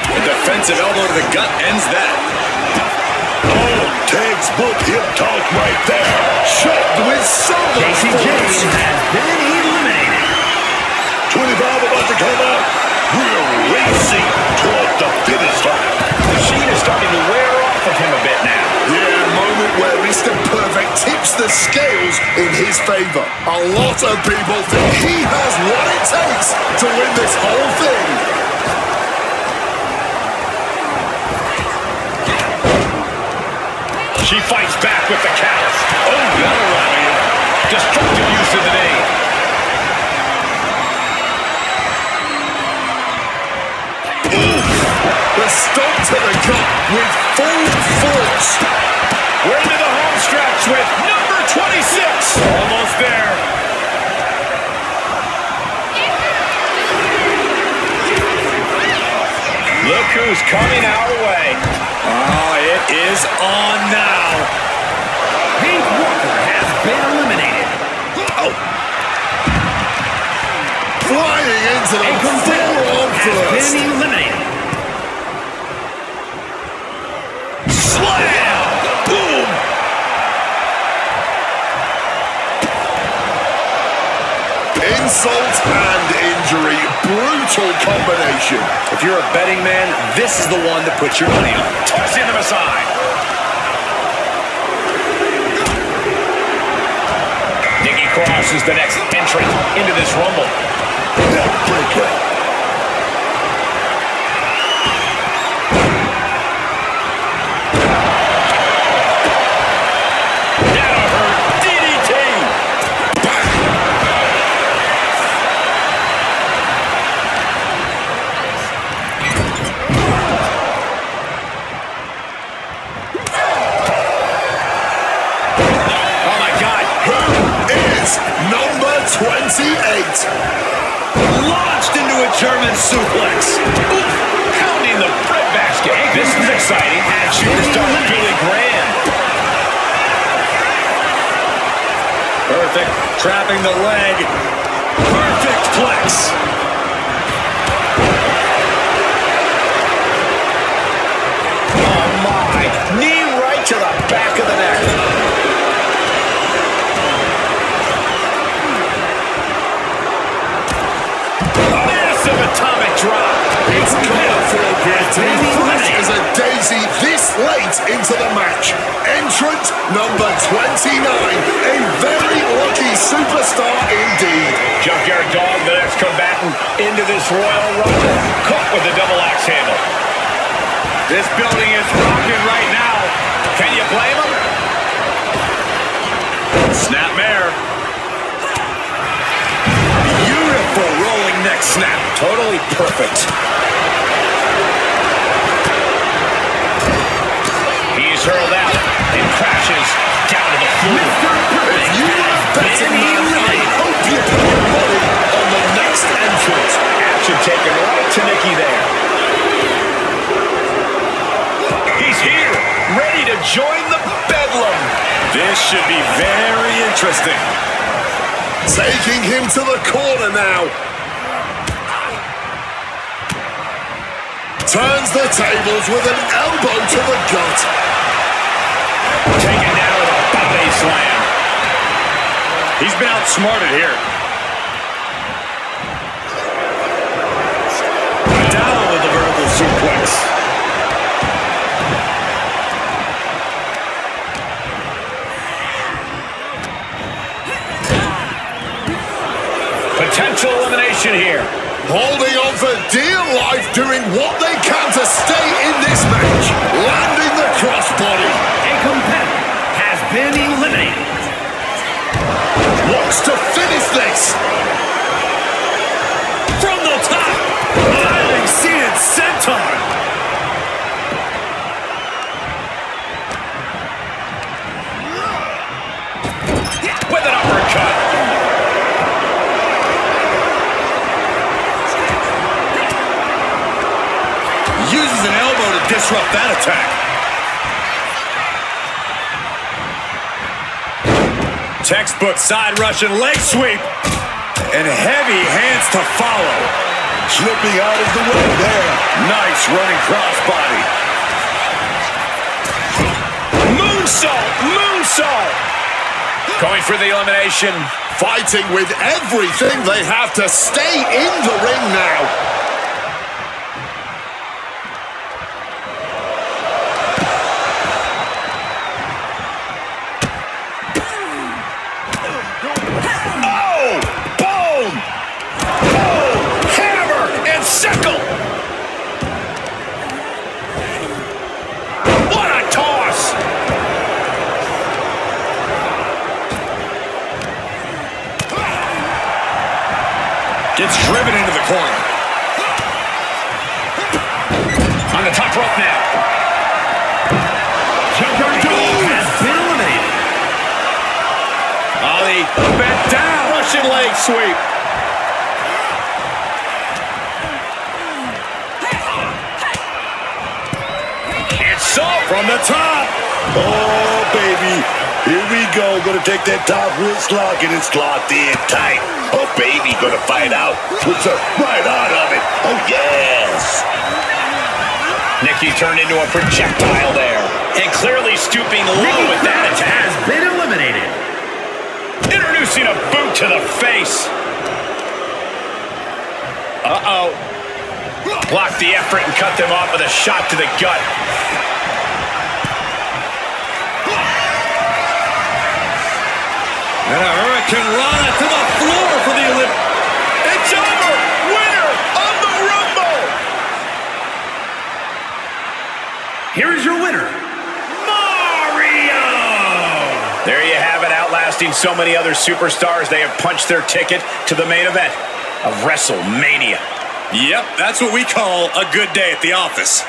A defensive elbow to the gut ends that. Oh, textbook hip talk right there. Shot with so much JC Jane force. has been eliminated. 25 about to come up. We're racing toward the finish line. The machine is starting to wear off of him a bit now. Yeah, a moment where Mr. Perfect tips the scales in his favor. A lot of people think he has what it takes to win this whole thing. She fights back with the callus. Oh, that'll rally you. Destructive use of the knee. The stomp to the gut with full force. We're into the home stretch with number 26. Almost there. Look who's coming our way. Oh, it is on now. Hank Walker has been eliminated. Oh. Flying into the A competitor full-on has first. been eliminated. Slam! Boom! Insult and injury. Brutal combination. If you're a betting man, this is the one to put your money on. Tossing them aside. Nikki Cross is the next entrant into this Rumble. Neckbreaker. Number 28. Launched into a German suplex. Oof, pounding the breadbasket. This is exciting. Superstar Billy Graham. Perfect. Trapping the leg. Perfect flex. Oh my. Knee right to the back of the neck. Atomic drop. It's colorful getting fresh as a daisy this late into the match. Entrant number 29. A very lucky superstar indeed. Junkyard Dog, the next combatant into this Royal Rumble. Caught with the double axe handle. This building is rocking right now. Can you blame him? Snapmare. Beautiful rolling neck snap. Totally perfect. He's hurled out and crashes down to the floor. If you are a betting man, I hope you put your money on the next entrant. Action taken right to Nikki there. He's here, ready to join the bedlam. This should be very interesting. Taking him to the corner now. Turns the tables with an elbow to the gut. Taken down with a body slam. He's been outsmarted here. Down with the vertical suplex. Potential elimination here. Holding on for dear life, doing what they can to stay in this match. Landing the crossbody. A competitor has been eliminated. Looks to finish this. From the top. Diving seated senton. With an uppercut. Uses an elbow to disrupt that attack. Textbook side Russian leg sweep. And heavy hands to follow. Slipping out of the way there. Nice running crossbody. Moonsault! Moonsault! Going for the elimination. Fighting with everything they have to stay in the ring now. Gets driven into the corner. On the top rope now. Junkyard Dog has been eliminated. Ali bent down. Russian leg sweep. moonsault From the top. Oh, baby. Here we go. Gonna take that top wrist lock, and it's locked in tight. Oh, baby. Gonna fight out. Puts her right out of it. Oh, yes. Nikki turned into a projectile there. And clearly stooping low with that attack. Has been eliminated. Introducing a boot to the face. Uh-oh. Blocked the effort and cut them off with a shot to the gut. And a Hurricane Rana to the floor for the Olympic. It's over. Winner of the Rumble. Here is your winner, Mario. There you have it, outlasting so many other superstars. They have punched their ticket to the main event of WrestleMania. Yep, that's what we call a good day at the office.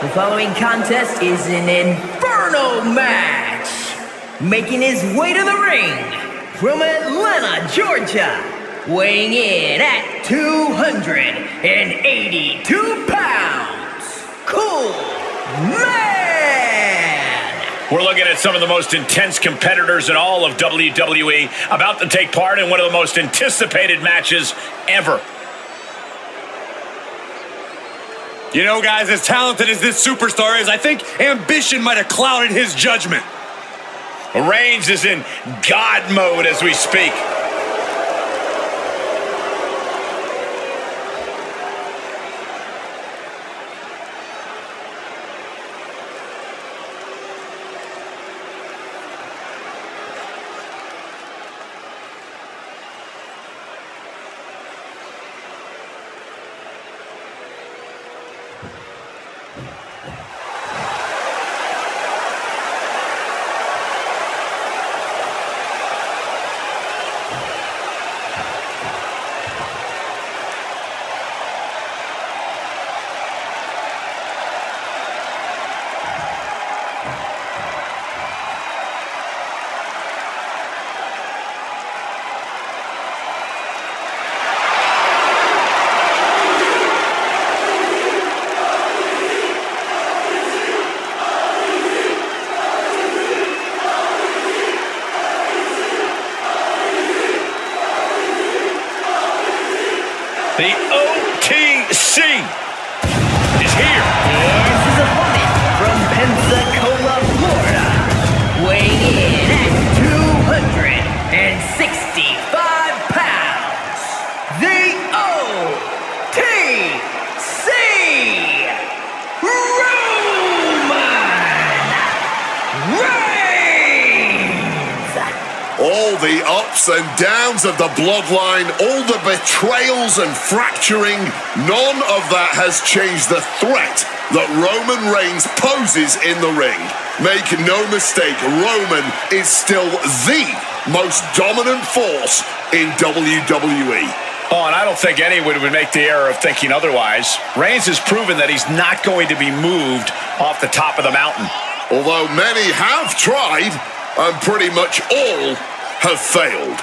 The following contest is an Inferno match. Making his way to the ring from Atlanta, Georgia, weighing in at 282 pounds, Cool Man. We're looking at some of the most intense competitors in all of WWE about to take part in one of the most anticipated matches ever. You know, guys, as talented as this superstar is, I think ambition might have clouded his judgment. Reigns is in God mode as we speak. the ups and downs of the bloodline, all the betrayals and fracturing, none of that has changed the threat that Roman Reigns poses in the ring. Make no mistake, Roman is still the most dominant force in WWE. Oh, and I don't think anyone would make the error of thinking otherwise. Reigns has proven that he's not going to be moved off the top of the mountain. Although many have tried, and pretty much all have failed.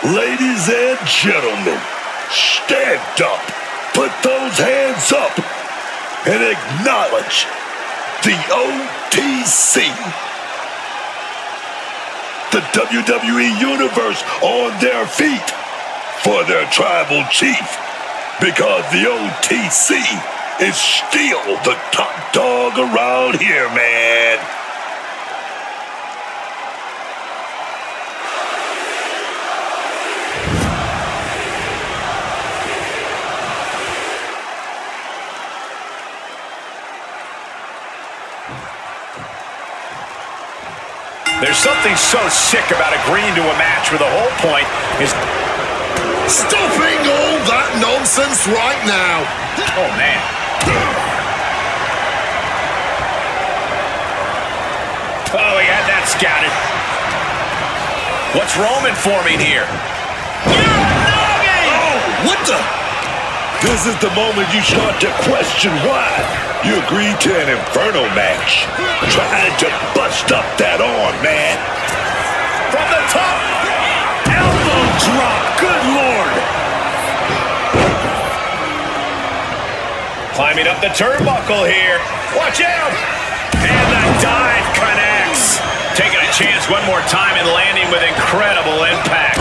Ladies and gentlemen, stand up, put those hands up, and acknowledge the OTC. The WWE Universe on their feet for their tribal chief, because the OTC is still the top dog around here, man. There's something so sick about agreeing to a match where the whole point is Stopping all that nonsense right now. oh, man. Oh, he had that scouted. What's Roman forming here? Oh, what the? This is the moment you start to question why you agreed to an Inferno match. Trying to bust up that arm, man. From the top. Elbow drop. Good Lord. Climbing up the turnbuckle here. Watch out. And the dive connects. Taking a chance one more time and landing with incredible impact.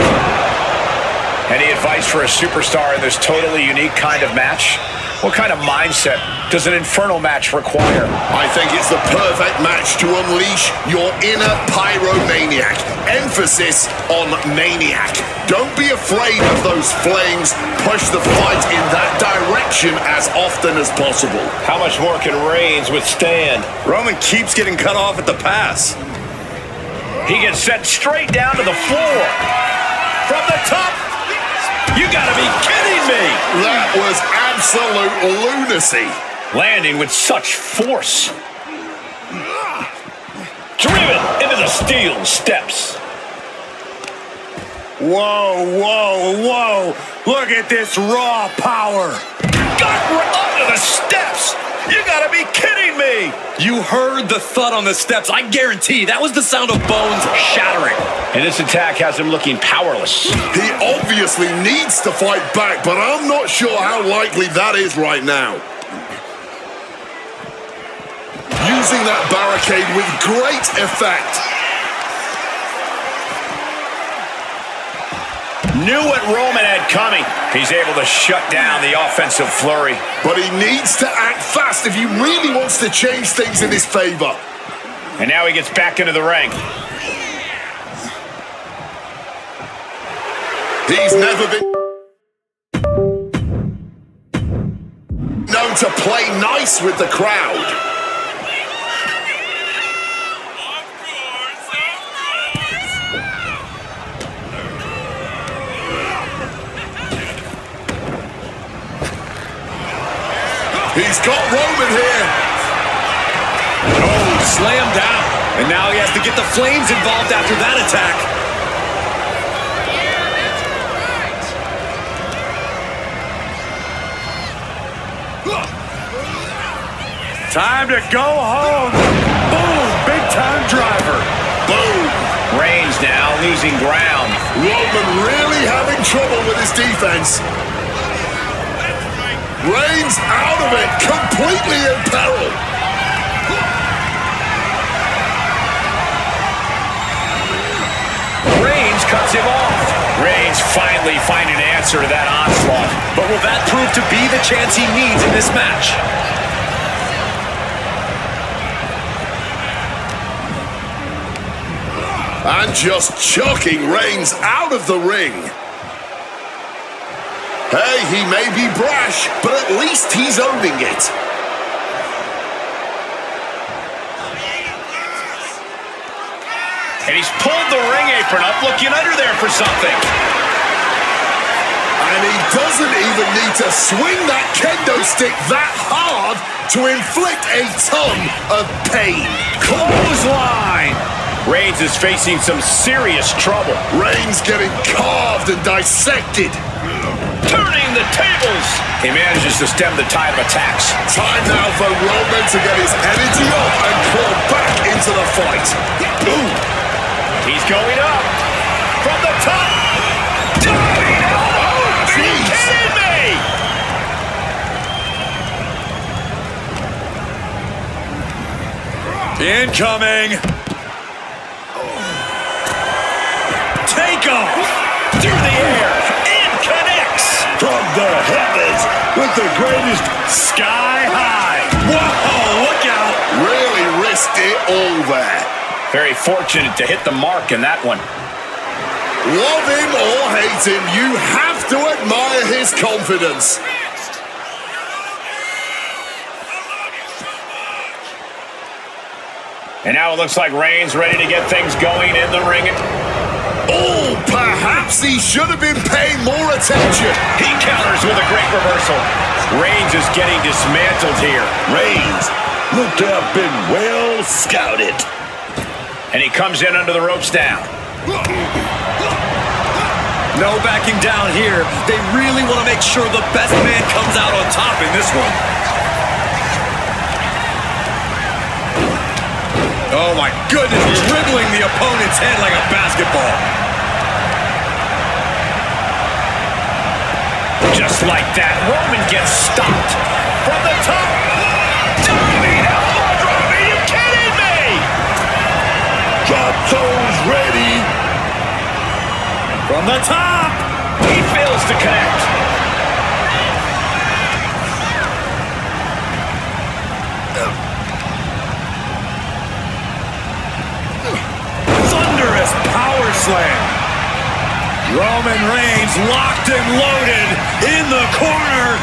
Any advice for a superstar in this totally unique kind of match? What kind of mindset does an Inferno match require? I think it's the perfect match to unleash your inner pyromaniac. Emphasis on maniac. Don't be afraid of those flames. Push the fight in that direction as often as possible. How much more can Reigns withstand? Roman keeps getting cut off at the pass. He gets sent straight down to the floor. From the top. You gotta be kidding me! That was absolute lunacy. Landing with such force. Driven into the steel steps. Whoa, whoa, whoa. Look at this raw power. Got onto the steps. You gotta be kidding me. You heard the thud on the steps. I guarantee that was the sound of bones shattering. And this attack has him looking powerless. He obviously needs to fight back, but I'm not sure how likely that is right now. Using that barricade with great effect. Knew what Roman had coming. He's able to shut down the offensive flurry. But he needs to act fast if he really wants to change things in his favor. And now he gets back into the ring. He's never been known to play nice with the crowd. He's got Roman here. Oh, slammed down. And now he has to get the Flames involved after that attack. Time to go home. Boom. big-time driver. Boom. Reigns now losing ground. Roman really having trouble with his defense. Reigns out of it, completely in peril. Reigns cuts him off. Reigns finally finding an answer to that onslaught. But will that prove to be the chance he needs in this match? And just chucking Reigns out of the ring. Hey, he may be brash, but at least he's owning it. And he's pulled the ring apron up, looking under there for something. And he doesn't even need to swing that kendo stick that hard to inflict a ton of pain. Clothesline! Reigns is facing some serious trouble. Reigns getting carved and dissected. Turning the tables. He manages to stem the tide of attacks. Time now for Roman to get his energy up and claw back into the fight. Ooh. He's going up. From the top. Diving elbow. Are you kidding me? Incoming. Take off. Through the air. And connects. From the heavens with the greatest Sky high. Whoa, look out. Really risked it all there. Very fortunate to hit the mark in that one. Love him or hate him, you have to admire his confidence. And now it looks like Reigns ready to get things going in the ring. Oh, perhaps he should have been paying more attention. He counters with a great reversal. Reigns is getting dismantled here. Reigns looked to have been well scouted. And he comes in under the ropes down. No backing down here. They really want to make sure the best man comes out on top in this one. Oh my goodness, dribbling the opponent's head like a basketball. Just like that, Roman gets stopped. From the top. Diving elbow drop. Are you kidding me? Drop zones ready. From the top. He fails to connect. Thunderous power slam. Roman Reigns locked and loaded in the corner.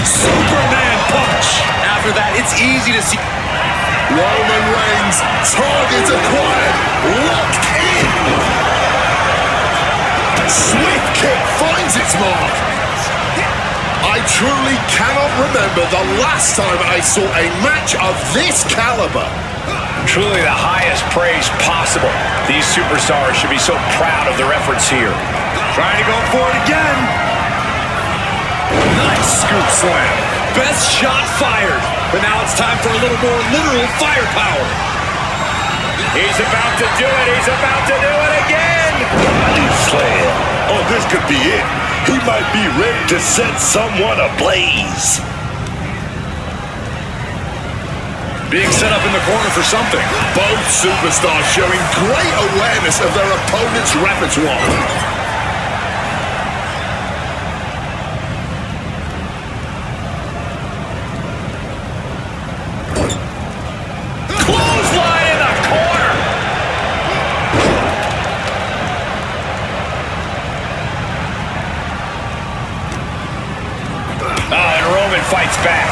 Superman punch. After that, it's easy to see. Roman Reigns, target acquired, locked in. Swift kick finds its mark. I truly cannot remember the last time I saw a match of this caliber. Truly the highest praise possible. These superstars should be so proud of their efforts here. Trying to go for it again. Nice scoop slam. Best shot fired. But now it's time for a little more literal firepower. He's about to do it. He's about to do it again. Body slam. Oh, this could be it. He might be ready to set someone ablaze. Being set up in the corner for something. Both superstars showing great awareness of their opponent's repertoire. Clothesline in the corner. And Roman fights back.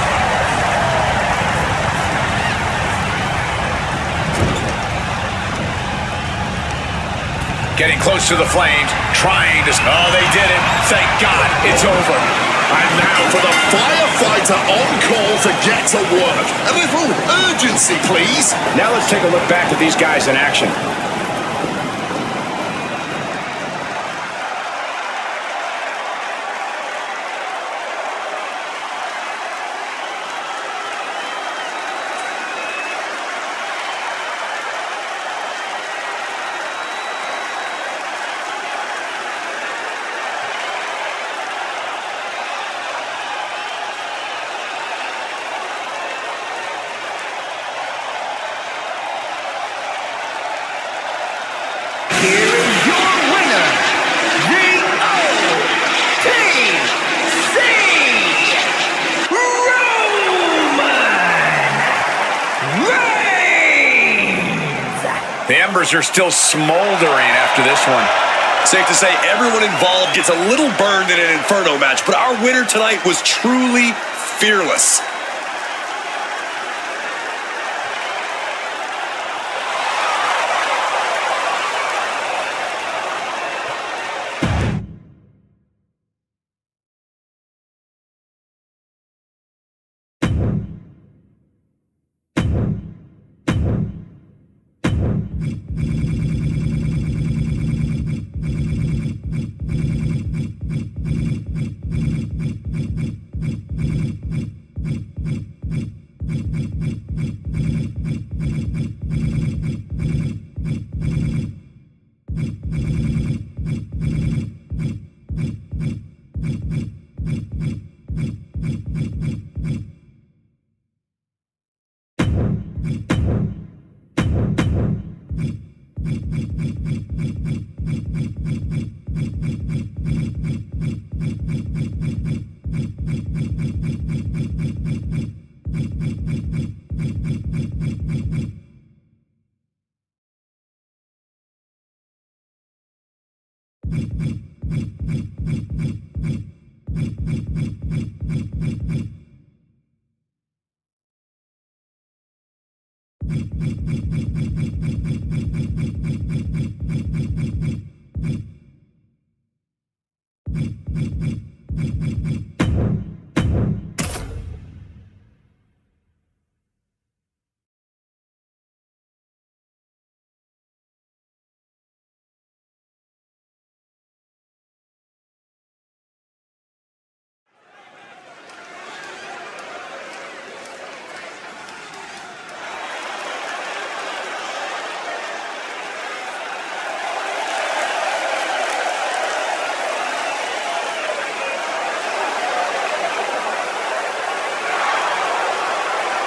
Getting close to the flames, trying to... Oh, they did it. Thank God, it's over. And now for the firefighter on call to get to work. A little urgency, please. Now let's take a look back at these guys in action. embers are still smoldering after this one. Safe to say everyone involved gets a little burned in an Inferno match, but our winner tonight was truly fearless.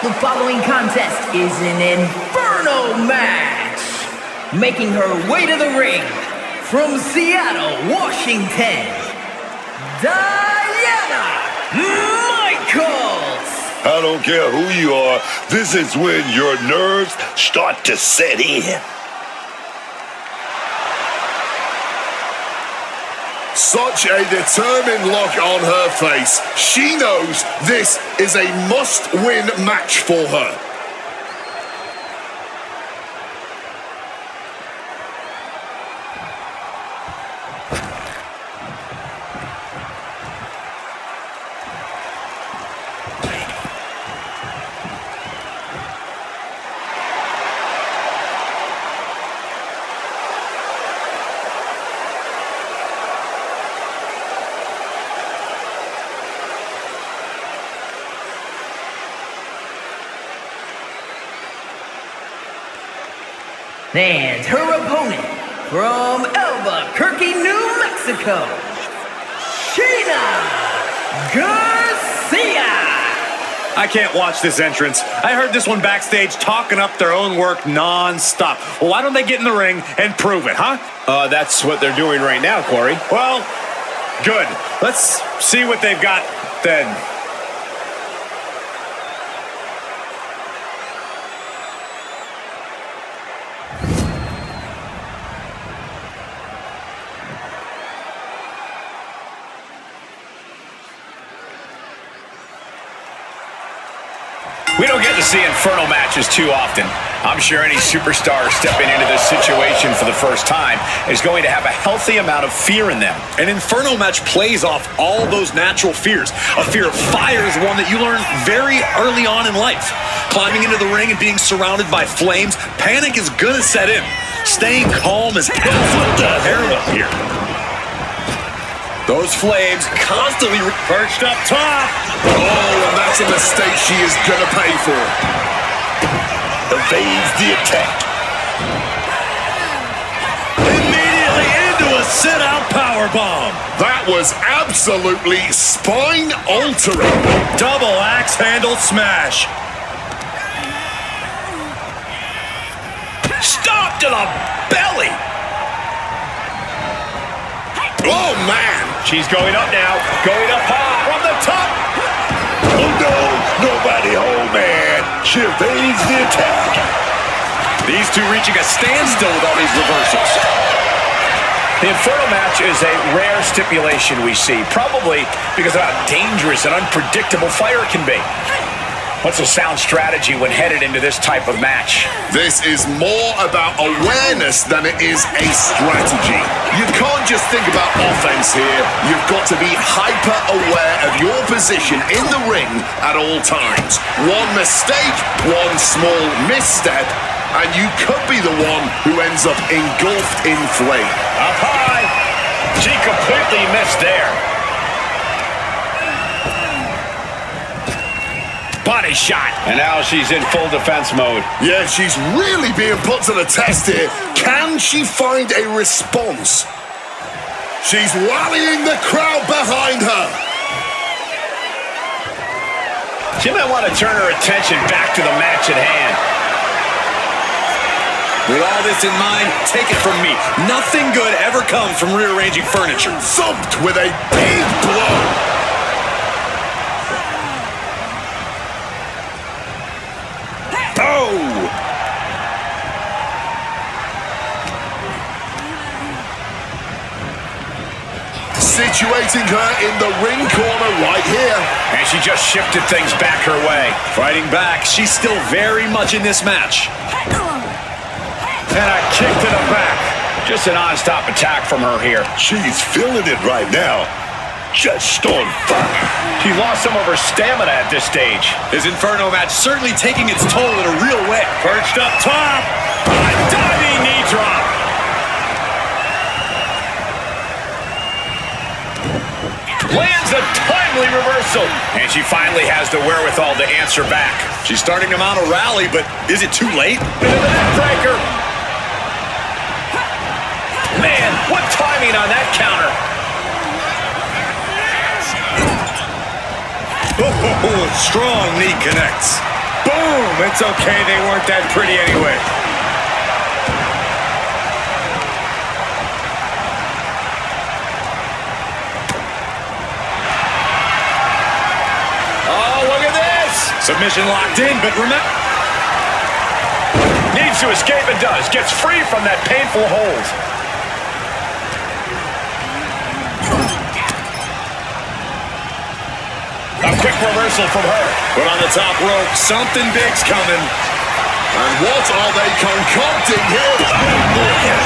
The following contest is an Inferno match. Making her way to the ring from Seattle, Washington, Diana Michaels. I don't care who you are, this is when your nerves start to set in. Such a determined look on her face. She knows this is a must-win match for her. And her opponent from Albuquerque, New Mexico, Shayna Garcia. I can't watch this entrance. I heard this one backstage talking up their own work non-stop. Well, why don't they get in the ring and prove it, huh? That's what they're doing right now, Corey. Well, good. Let's see what they've got then. We don't get to see Inferno matches too often. I'm sure any superstar stepping into this situation for the first time is going to have a healthy amount of fear in them. An Inferno match plays off all those natural fears. A fear of fire is one that you learn very early on in life. Climbing into the ring and being surrounded by flames, panic is gonna set in. Staying calm is absolutely paramount here. Those flames constantly Perched up top. Oh, and that's a mistake she is gonna pay for. Evades the attack. Immediately into a sit-out powerbomb. That was absolutely spine-altering. Double axe handle smash. stop to the belly. Oh, man. She's going up now. Going up high. From the top. Oh, no. Nobody home, man. She evades the attack. These two reaching a standstill with all these reversals. The Inferno match is a rare stipulation we see, probably because of how dangerous and unpredictable fire can be. What's a sound strategy when headed into this type of match? This is more about awareness than it is a strategy. You can't just think about offense here. You've got to be hyper-aware of your position in the ring at all times. One mistake, one small misstep, and you could be the one who ends up engulfed in flame. Up high. She completely missed there. Body shot. And now she's in full defense mode. Yeah, she's really being put to the test here. Can she find a response? She's rallying the crowd behind her. She might want to turn her attention back to the match at hand. With all this in mind, take it from me. Nothing good ever comes from rearranging furniture. Thumped with a big blow. Situating her in the ring corner right here. And she just shifted things back her way. Fighting back, she's still very much in this match. And a kick to the back. Just a non-stop attack from her here. She's feeling it right now. Just on fire. She lost some of her stamina at this stage. This Inferno match certainly taking its toll in a real way. Perched up top. A diving knee drop. Lands a timely reversal. And she finally has the wherewithal to answer back. She's starting to mount a rally, but is it too late? Into the neck breaker. Man, what timing on that counter. Oh, strong knee connects. Boom! It's okay, they weren't that pretty anyway. Submission locked in, but remember... Needs to escape and does. Gets free from that painful hold. A quick reversal from her. But on the top rope, something big's coming. And what are they concocting here?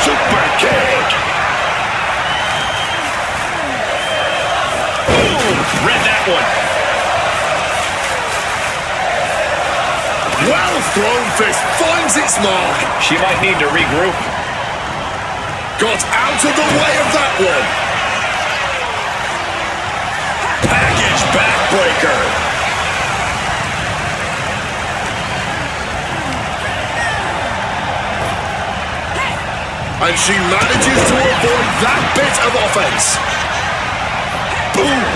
Super kick. Boom! Read that one. Well thrown fist finds its mark. She might need to regroup. Got out of the way of that one. Package backbreaker. And she manages to avoid that bit of offense. Boom.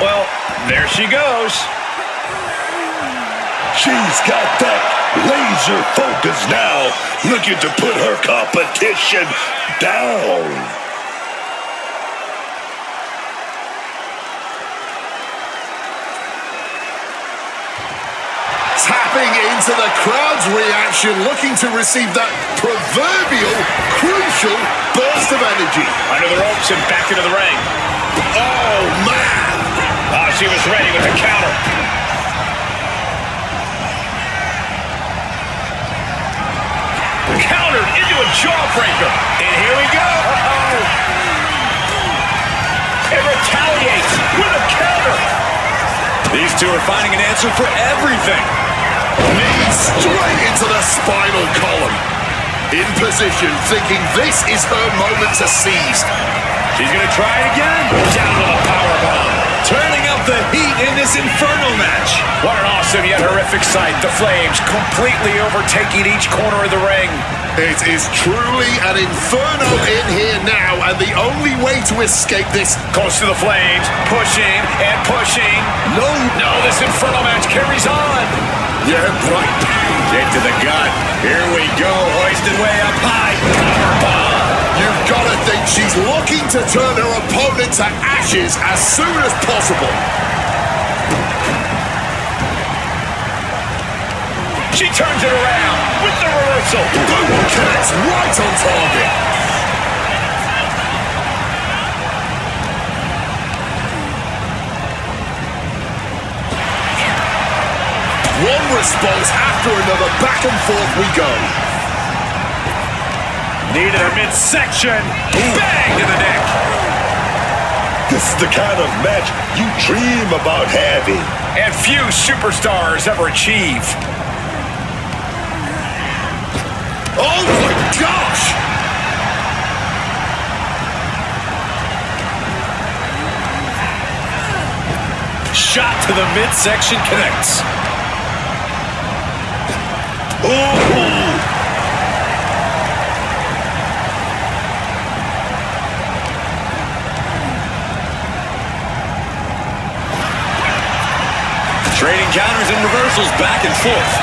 Well, there she goes. She's got that laser focus now, looking to put her competition down. Tapping into the crowd's reaction, looking to receive that proverbial, crucial burst of energy. Under the ropes and back into the ring. Oh, man. Oh, she was ready with the counter. Countered into a jawbreaker. And here we go. It retaliates with a counter. These two are finding an answer for everything. Knee straight into the spinal column. In position, thinking this is her moment to seize. She's going to try it again. Down with a powerbomb. Turning up the heat in this Inferno match. What an awesome yet horrific sight. The flames completely overtaking each corner of the ring. It is truly an inferno in here now, and the only way to escape this... Close to the flames, pushing and pushing. No, this Inferno match carries on. Yeah, right. Kick to the gut. Here we go, hoisted way up high. Powerbomb. You've got to think she's looking to turn her opponent to ashes as soon as possible. She reversal. Boom! Connects right on target. One response after another. Back and forth we go. Needed a midsection. Bang to the neck. This is the kind of match you dream about having. And few superstars ever achieve. Oh my gosh! Shot to the midsection connects. Ooh! Trading counters and reversals back and forth.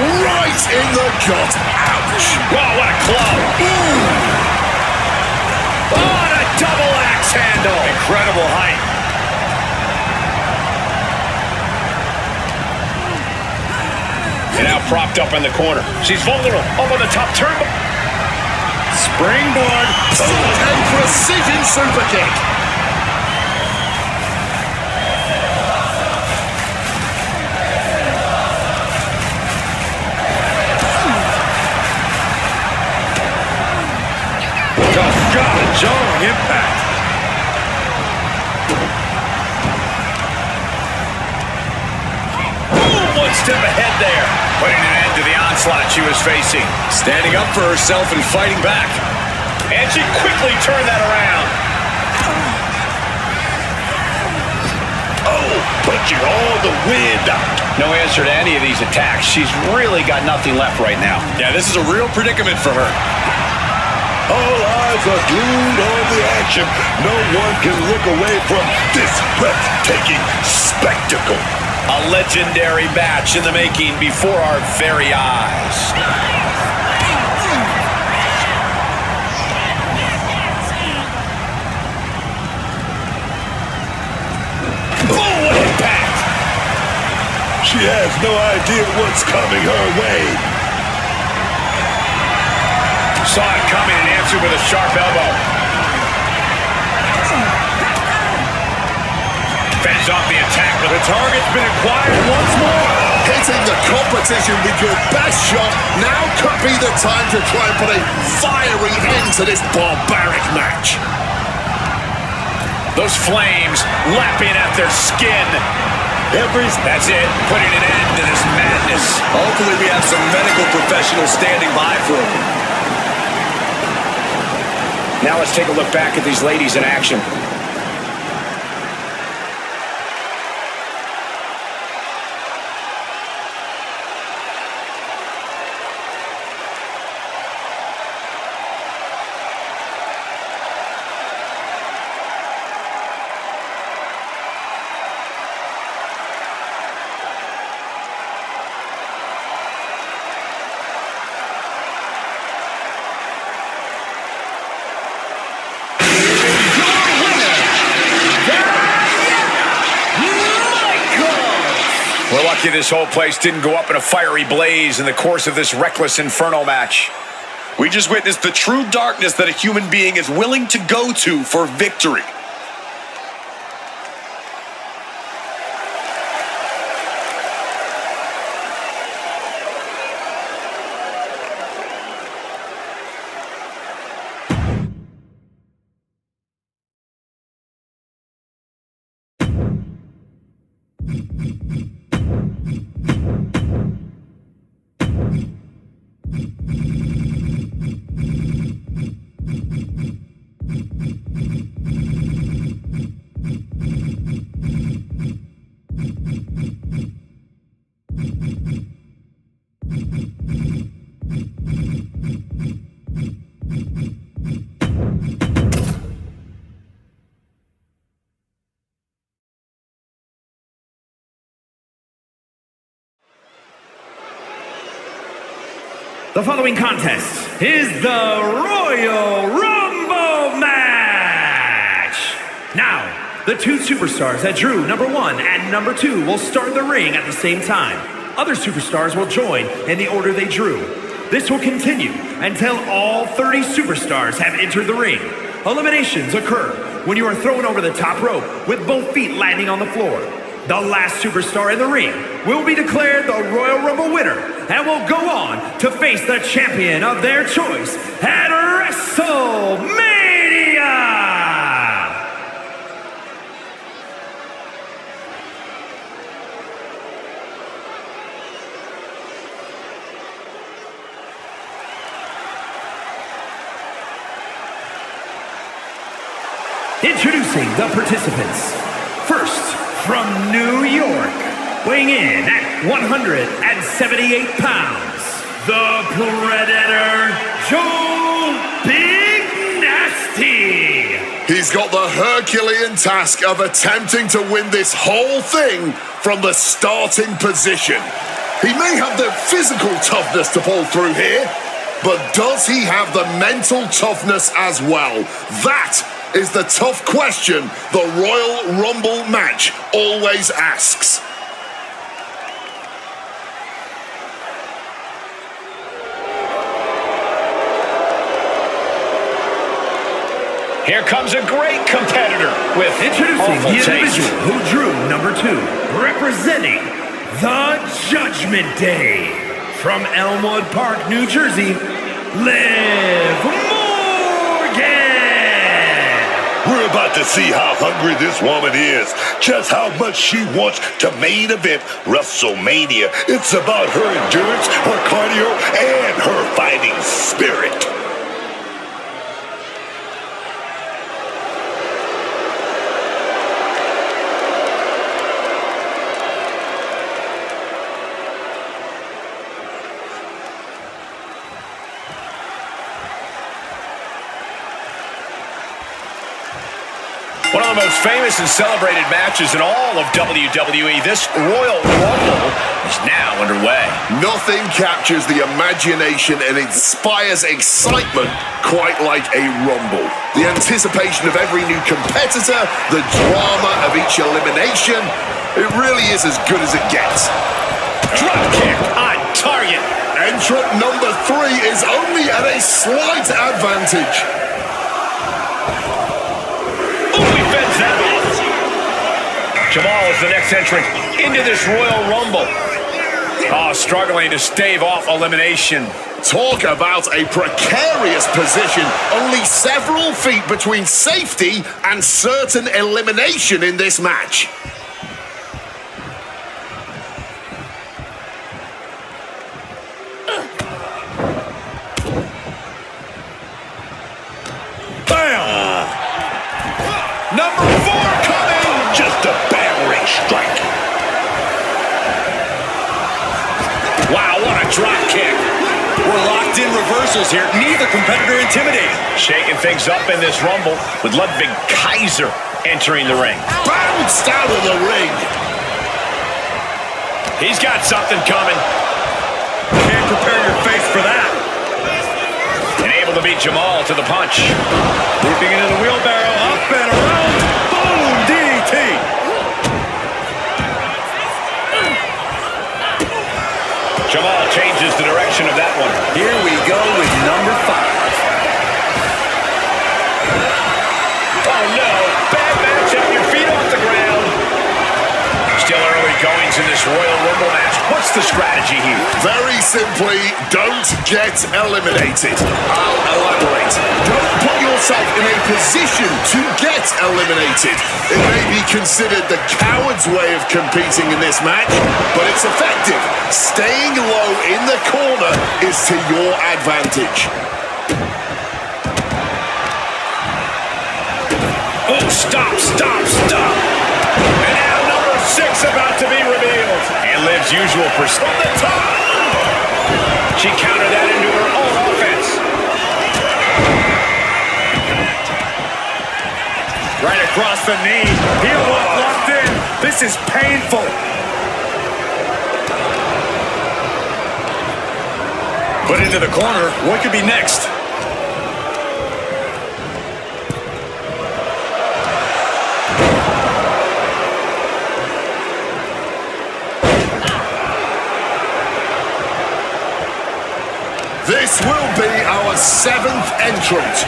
Right in the gut. Ouch. Wow, what a club. Oh, and a double axe handle. Incredible height. And now propped up in the corner. She's vulnerable. Up on the top turn. Springboard. And precision super kick. Jarring impact. Boom, one step ahead there. Putting an end to the onslaught she was facing. Standing up for herself and fighting back. And she quickly turned that around. Oh, punching all the wind out. No answer to any of these attacks. She's really got nothing left right now. Yeah, this is a real predicament for her. All eyes are glued on the action. No one can look away from this breathtaking spectacle. A legendary match in the making before our very eyes. Boom, what impact! She has no idea what's coming her way. Saw it coming and answered with a sharp elbow. Fends off the attack, but the target's been acquired once more. Hitting the competition with your best shot now could be the time to try and put a fiery end to this barbaric match. Those flames lapping at their skin. That's it, putting an end to this madness. Hopefully we have some medical professionals standing by for him. Now let's take a look back at these ladies in action. We're lucky this whole place didn't go up in a fiery blaze in the course of this reckless inferno match. We just witnessed the true darkness that a human being is willing to go to for victory. The following contest is the Royal Rumble match. Now, the two superstars that drew number 1 and number 2 will start the ring at the same time. other superstars will join in the order they drew. This will continue until all 30 superstars have entered the ring. Eliminations occur when you are thrown over the top rope with both feet landing on the floor. The last superstar in the ring will be declared the Royal Rumble winner and will go on to face the champion of their choice at WrestleMania! Introducing the participants. First, from New York, weighing in at 178 pounds, the Predator, Joe Big Nasty. He's got the Herculean task of attempting to win this whole thing from the starting position. He may have the physical toughness to pull through here, but does he have the mental toughness as well? That is the tough question the Royal Rumble match always asks. Here comes a great competitor with Introducing awful the taste. individual who drew number 2, representing the Judgment Day. From Elmwood Park, New Jersey, Liv Morgan. We're about to see how hungry this woman is, just how much she wants to main event WrestleMania. It's about her endurance, her cardio, and her fighting spirit. One of the most famous and celebrated matches in all of WWE, this Royal Rumble is now underway. Nothing captures the imagination and inspires excitement quite like a Rumble. The anticipation of every new competitor, the drama of each elimination, it really is as good as it gets. Drop kick on target. Entrant number 3 is only at a slight advantage. Jamal is the next entrant into this Royal Rumble. Oh, struggling to stave off elimination. Talk about a precarious position. Only several feet between safety and certain elimination in this match. Bam! Number 4 coming! Just a battering strike. Wow, what a drop kick. We're locked in reversals here. Neither competitor intimidated. Shaking things up in this Rumble with Ludwig Kaiser entering the ring. Bounced out of the ring. He's got something coming. Can't prepare your face for that. And able to beat Jamal to the punch. Leaping into the wheelbarrow, up and around. Boom, DDT. Jamal changes the direction of that one. Here we go with number 5. Oh no, bad match up, your feet off the ground. Still early goings in this Royal Rumble match. What's the strategy here? Very simply, don't get eliminated. I'll elaborate. Don't put yourself in a position to get eliminated. It may be considered the coward's way of competing in this match, but it's effective. Staying low in the corner is to your advantage. Oh, stop, stop, stop. And now number 6 about to be revealed. And Liv's usual from the top. She countered that into her own offense. Right across the knee. Heel hook locked in. This is painful. Put into the corner. What could be next? seventh entrant.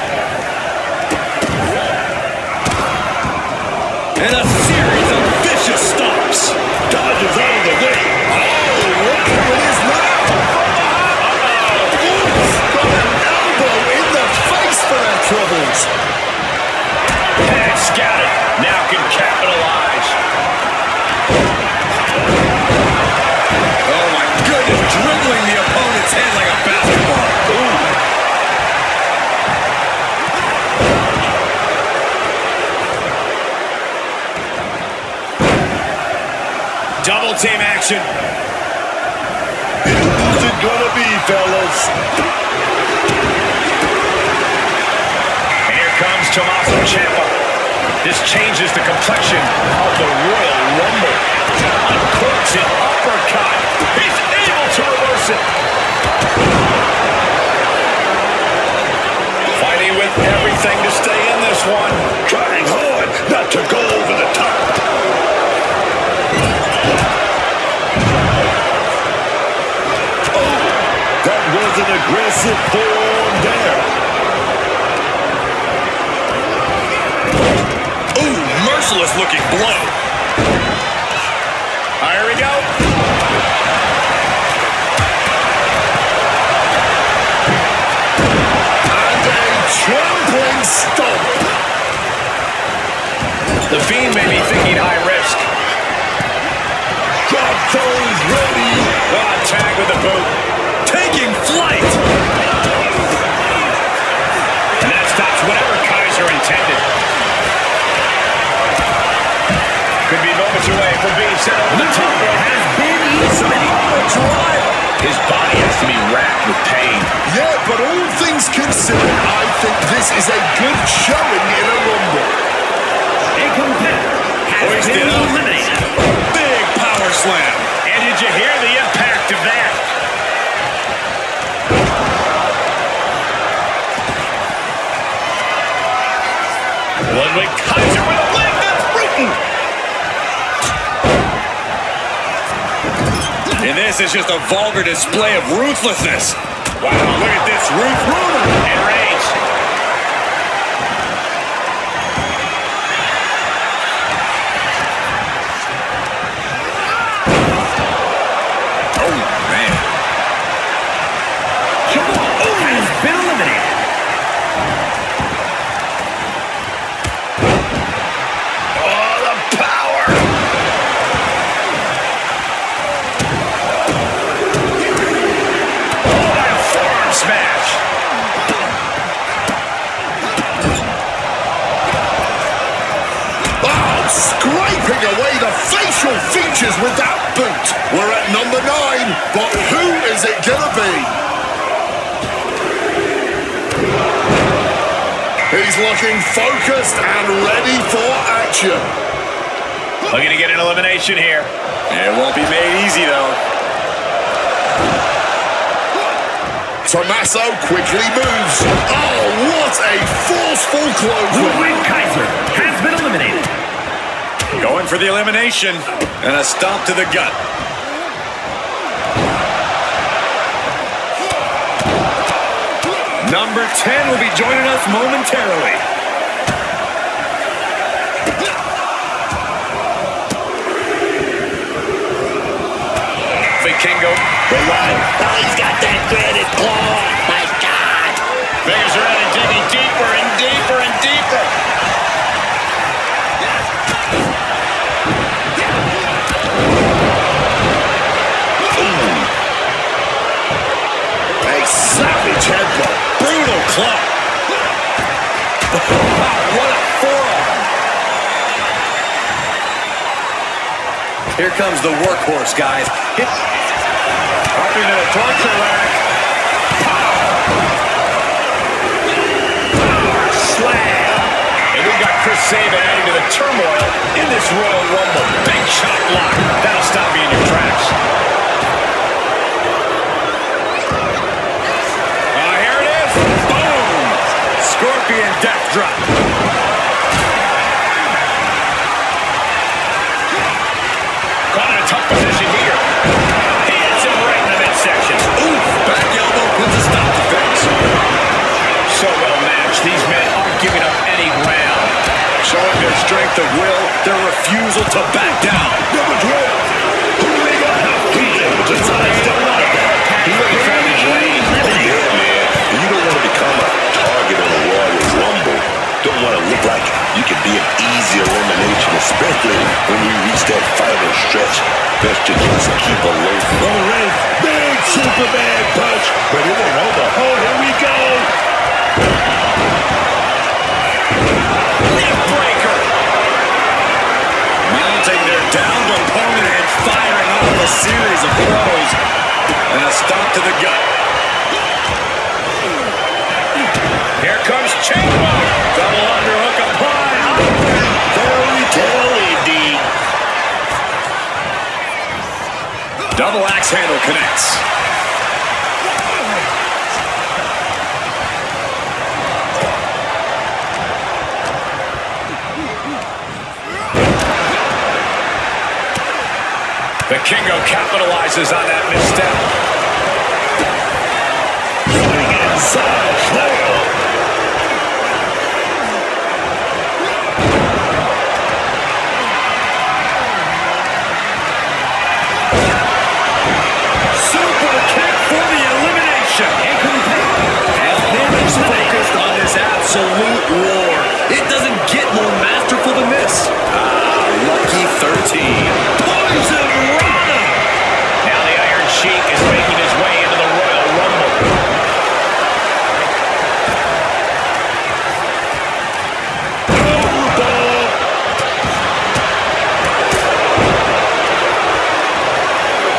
And a series of vicious stomps. Dodges out of the way. Oh, look who it is now. Got an elbow in the face for their troubles. And scouted. Now can capitalize. Oh my goodness, dribbling the opponent's head like a basketball. Ooh. Double team action. Who's it gonna be, fellas? And here comes Tommaso Ciampa. This changes the complexion of the Royal Rumble. Uncorks an uppercut. He's able to reverse it. Fighting with everything to stay in this one. Trying hard not to go over the top. Oh, that was an aggressive form there. Ooh, merciless looking blow. Here we go. And a trampling stomp. The Fiend may be thinking high risk. Drop toes ready. Tag with the boot. Taking flight. And that stops whatever Kaiser intended. Could be moments away from being sent over the top rope. Has been eliminated. His body has to be racked with pain. Yeah, but all things considered, I think this is a good showing in a Rumble. A competitor has Hoisted been up. eliminated. Big power slam. And did you hear the impact of that? Ludwig Kaiser with a leg that's brutal. And this is just a vulgar display of ruthlessness. Wow, look at this. Ruler. And Reigns. Oh, man. Has been eliminated. Oh, the power. Forearm smash. Oh, scraping away the facial features with that boot. We're at number 9, but who is it gonna be? He's looking focused and ready for action. Looking to get an elimination here. It won't be made easy, though. Tommaso quickly moves. Oh, what a forceful close. Ludwig Kaiser has been eliminated. Going for the elimination. And a stomp to the gut. Number 10 will be joining us momentarily. Vikingo. Oh, he's got that granite claw. My God. Fingers are in, digging deeper and deeper and deeper. A savage headbutt. Brutal club. What a forearm. Here comes the workhorse, guys. Up into the torture rack. Slam. And we've got Chris Sabin adding to the turmoil in this Royal Rumble. Big chop block. That'll stop you in your tracks. Here it is. Boom. Scorpion death drop. Caught in a tough position here. He hits him right in the midsection. Oof. Back elbow puts a stop to things. the will, their refusal to back down. Number 12. Who do we got? He's able to sidestep out of that. He's looking for his range. Oh, yeah, man. You don't want to become a target in a Royal Rumble. Don't want to look like you can be an easy elimination, especially when we reach that final stretch. Best to just keep a low flow rate. Big Superman punch, but it ain't over. Oh, here we go. Neck breaker. Mounting their downed opponent and firing off a series of throws. And a stomp to the gut. Here comes Chamber. Double underhook applied. Fairy tale indeed. Double axe handle connects. The Kingo capitalizes on that misstep. Swing inside slam. Super kick for the elimination. And Finn's focused on this absolute war. It doesn't get more masterful than this. Lucky 13. Poison Rana. Now the Iron Sheik is making his way into the Royal Rumble.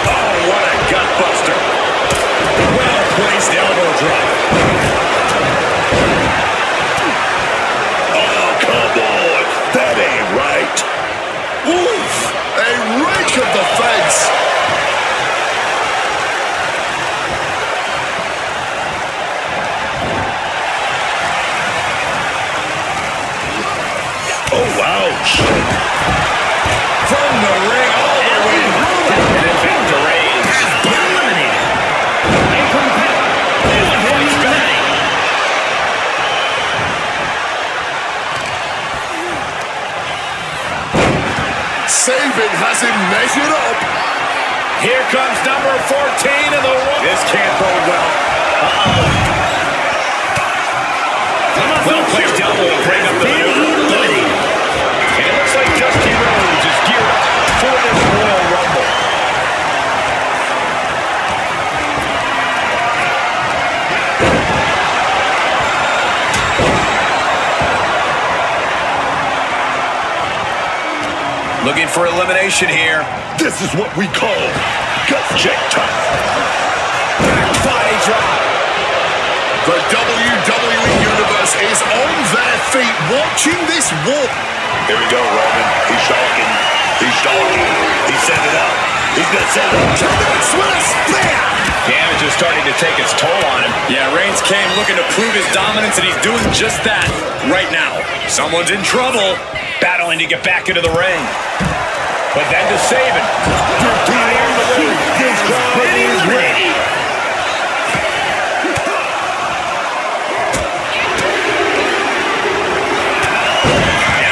Oh, what a gutbuster. Well-placed elbow drop. Oh, come on. That ain't right. Oof! A rake of the face. Oh, ouch. From the ring all the way through. And in Victor Reigns. Eliminated. Fights back. Sabin has him measured up. Here comes number 14 of the Rumble. This can't bode well. Well-placed elbow will bring up the maneuver. And it looks like Dusty Rhodes is geared up for this Royal Rumble. Looking for elimination here. This is what we call gut check time. Body drop. The WWE Universe is on their feet watching this war. Here we go, Roman. He's stalking. He's stalking. He set it up. He's going to set it up. Connects with a spear. Damage is starting to take its toll on him. Yeah, Reigns came looking to prove his dominance, and he's doing just that right now. Someone's in trouble. Battling to get back into the ring. But then to Sabin. This crowd is ready.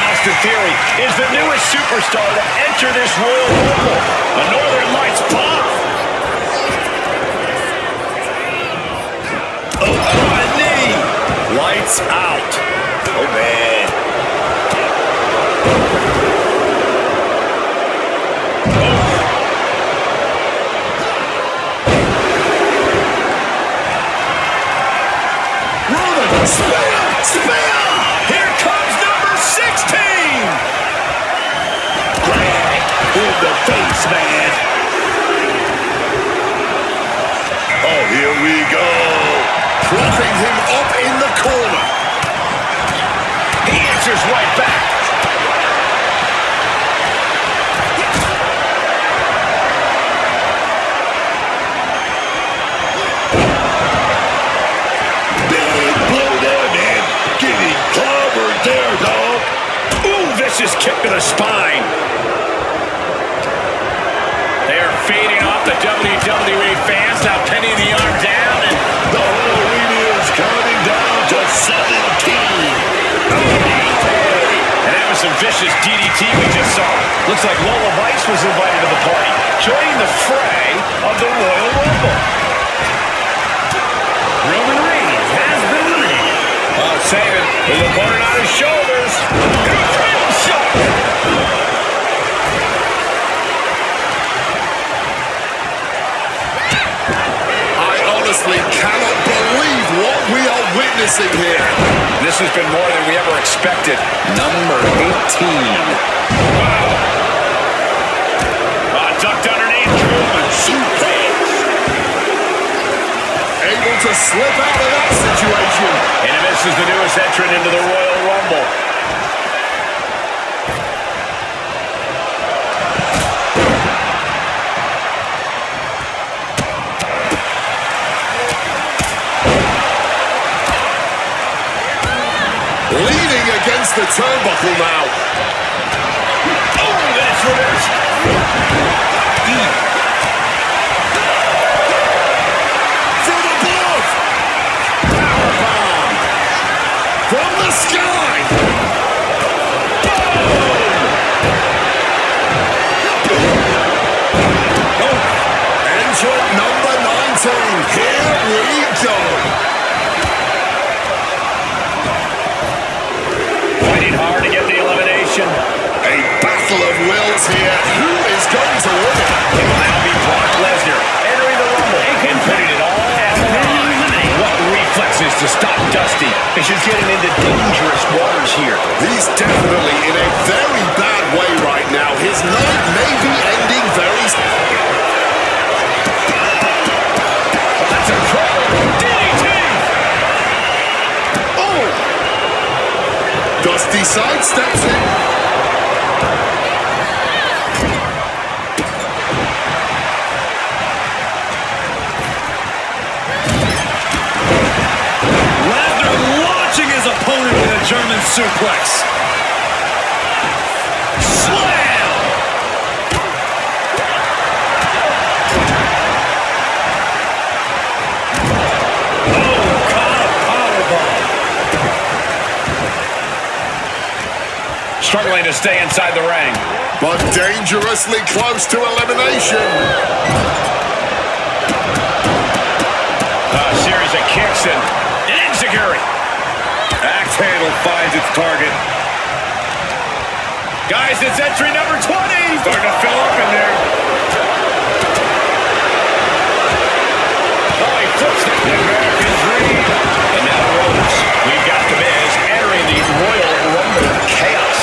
Austin Theory is the newest superstar to enter this Royal Rumble. The Northern Lights pop. Oh, a knee. Lights out. Oh, man. Roman, spear, spear. Here comes number 16. In the face, man. Oh, here we go. Propping him up in the corner. He answers right back. Big blow there, man. Getting clobbered there, dog. Ooh, vicious kick to the spine. They're feeding off the WWE fans, now pinning the arm down, and The whole arena is counting down to 17. that was some vicious vicious DDT we just saw. Looks like Lola Vice was invited to the party, joining the fray of the Royal Rumble. Roman Reigns has been eliminated. Oh, saving his opponent on his shoulders. Shot. I honestly cannot believe what we are witnessing here. This has been more than we ever expected. Number 18. Wow. Ducked underneath. Roman suplex. Able to slip out of that situation. And this is the newest entrant into the Royal Rumble. Leaning against the turnbuckle now. Oh, that's reversed. From above. Powerbomb. From the sky. Oh. Entrant number 19. Here we go. Fighting hard to get the elimination. A battle of wills here. Who is going to win it? It will now be Brock Lesnar entering the Rumble and putting it all on the line. What reflexes to stop Dusty. She's getting into dangerous waters here. He's definitely in a very bad way right now. His night may be ending very soon. That's a triple DDT. Oh! Dusty sidesteps it. Lesnar launching his opponent with a German suplex. Slam! Oh, caught a powerbomb. Struggling to stay inside the ring. But dangerously close to elimination. A series of kicks and enziguri. Axe handle finds its target. Guys, it's entry number 20. Starting to fill up in there. Oh, he flips the American Dream. And now Rollins. We've got The Miz entering the Royal Rumble chaos.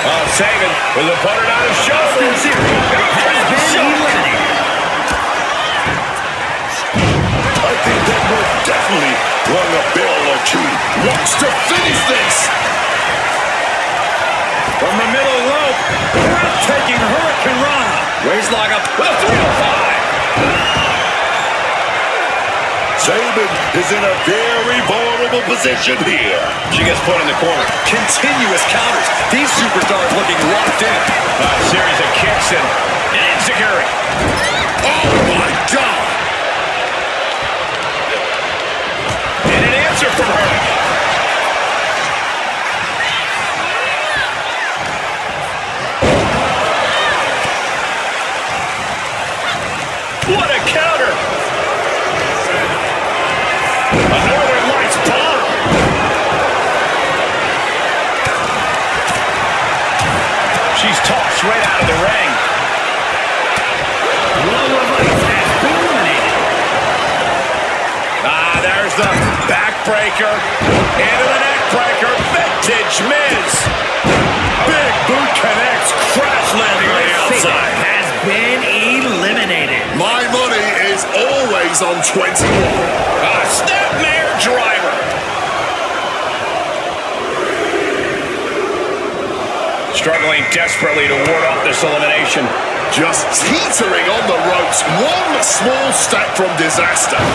Oh, saving with the opponent on his shoulders. Has been eliminated. I think that would definitely rung a bell or two. Wants to finish this. From the middle rope, breathtaking Hurricane Rana. Waist lock up with a 305. Saban is in a very vulnerable position here. She gets put in the corner. Continuous counters. These superstars looking locked in. A series of kicks and enziguri. Oh my God. And an answer from her. What a counter! A Northern Lights bomb! She's tossed right out of the ring. Lola Vice has been eliminated. Ah, there's the backbreaker. Into the neckbreaker. Vintage Miz. Big boot connects. Crash landing on the outside. Has been eliminated. My money is always on 21. Snapmare driver. Struggling desperately to ward off this elimination. Just teetering on the ropes. One small step from disaster. 5!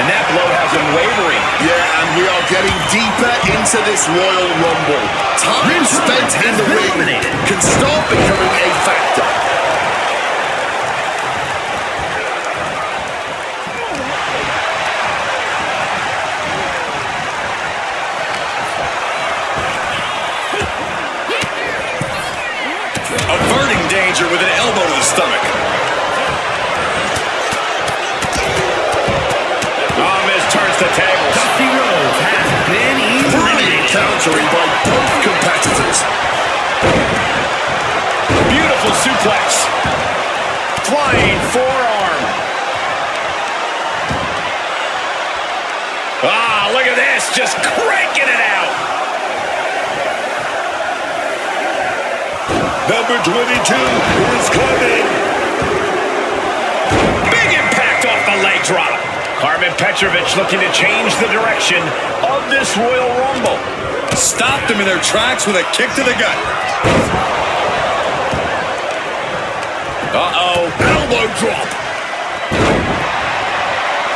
And that blow has him wavering. Yeah, and we are getting deeper into this Royal Rumble. Time spent in the ring can start becoming a factor. challenger with an elbow to the stomach. Miz turns the tables. Dusty Rhodes has been eliminated. Countering by both competitors. Beautiful suplex. Flying forearm. Look at this. Just cranking it out. Number 22 is coming. Big impact off the leg drop. Carmen Petrovic looking to change the direction of this Royal Rumble. Stopped them in their tracks with a kick to the gut. Elbow drop.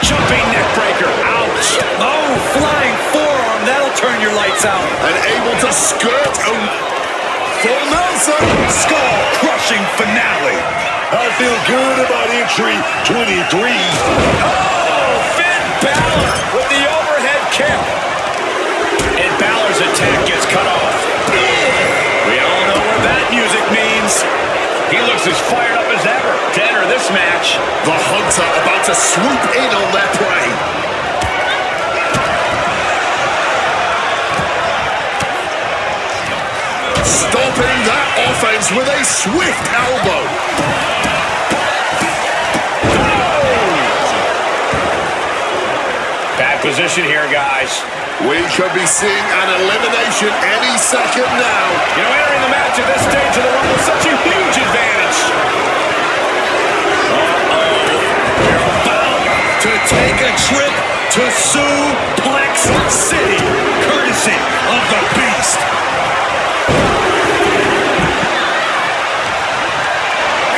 Jumping neck breaker. Ouch. Oh, flying forearm. That'll turn your lights out. And able to skirt full Nelson. Skull-crushing finale. I feel good about entry 23. Finn Balor with the overhead kick. And Balor's attack gets cut off. We all know what that music means. He looks as fired up as ever to enter this match. The Hunter about to swoop in on their prey. Stopping that offense with a swift elbow. Bad position here, guys. We could be seeing an elimination any second now. Entering the match at this stage of the Rumble is such a huge advantage. You're about to take a trip to Suplex City, courtesy of the Beast.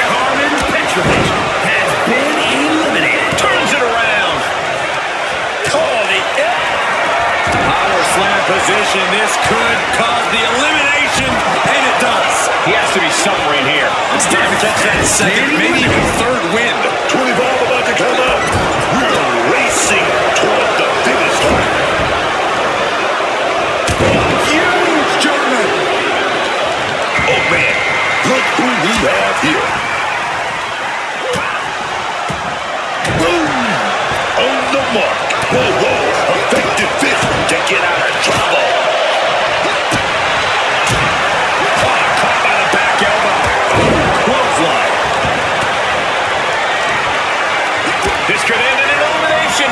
Carmen Petrovic has been eliminated. Turns it around. Power slam position. This could cause the elimination, and it does. He has to be suffering here. It's time to catch that second, maybe even third wind. 25 about to come up. We're racing toward the finish line. Huge German. Oh, man. Look who we have here. Boom. On the mark. Whoa. Effective fist to get out of trouble. Caught by the back elbow. Clothesline. This could end in an elimination.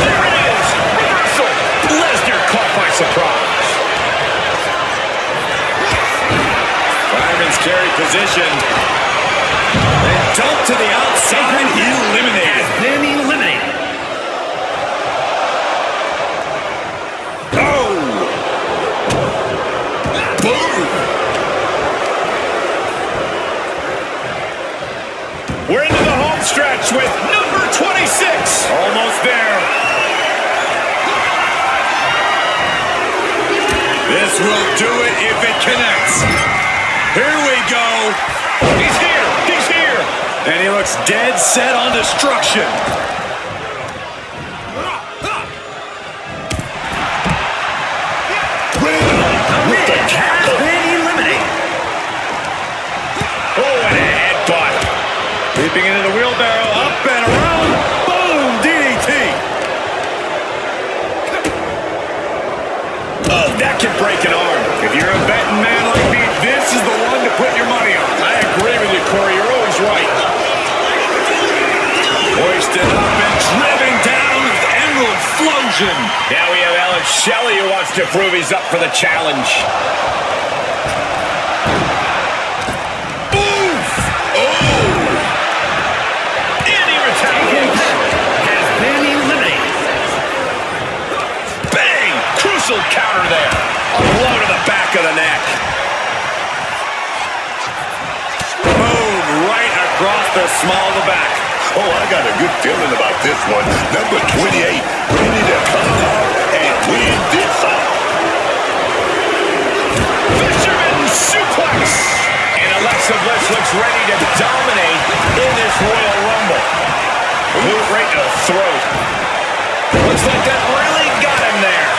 There it is. Reversal. Lesnar caught by surprise. Fireman's carry position. And dump to the outside. Eliminated. Has been eliminated. We're into the home stretch with number 26. Almost there. This will do it if it connects. Here we go. He's here. He's here. And he looks dead set on destruction. Has been eliminated. Oh, and a headbutt. Leaping into the wheelbarrow, up and around. Boom, DDT. Oh, that can break an arm. If you're a betting man like me, this is the one to put your money on. I agree with you, Corey. You're always right. Hoisted up and driven down with Emerald Flosion. Now we have Alex Shelley who wants to prove he's up for the challenge. Oof! Oh! And he retaliates. Has been eliminated. Bang! Crucial counter there. A blow to the back of the neck. Boom, right across the small of the back. Oh, I got a good feeling about this one. Number 28, ready to come out and win this out. Fisherman suplex. And Alexa Bliss looks ready to dominate in this Royal Rumble. Boot right to the throat. Looks like that really got him there.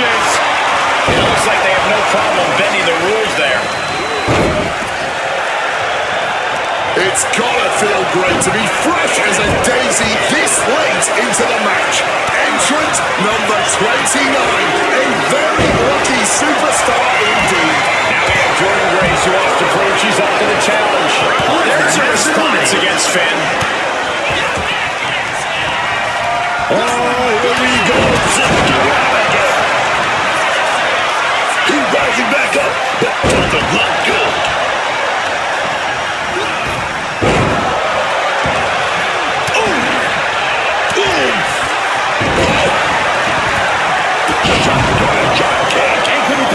punches. It looks like they have no problem bending the rules there. It's gotta feel great to be fresh as a daisy this late into the match. Entrant number 29, a very lucky superstar indeed. Now we have Jordan Grace who wants to prove she's up to the challenge. There's a response against Finn. Oh, here we go. He's rising back up, but doesn't look good.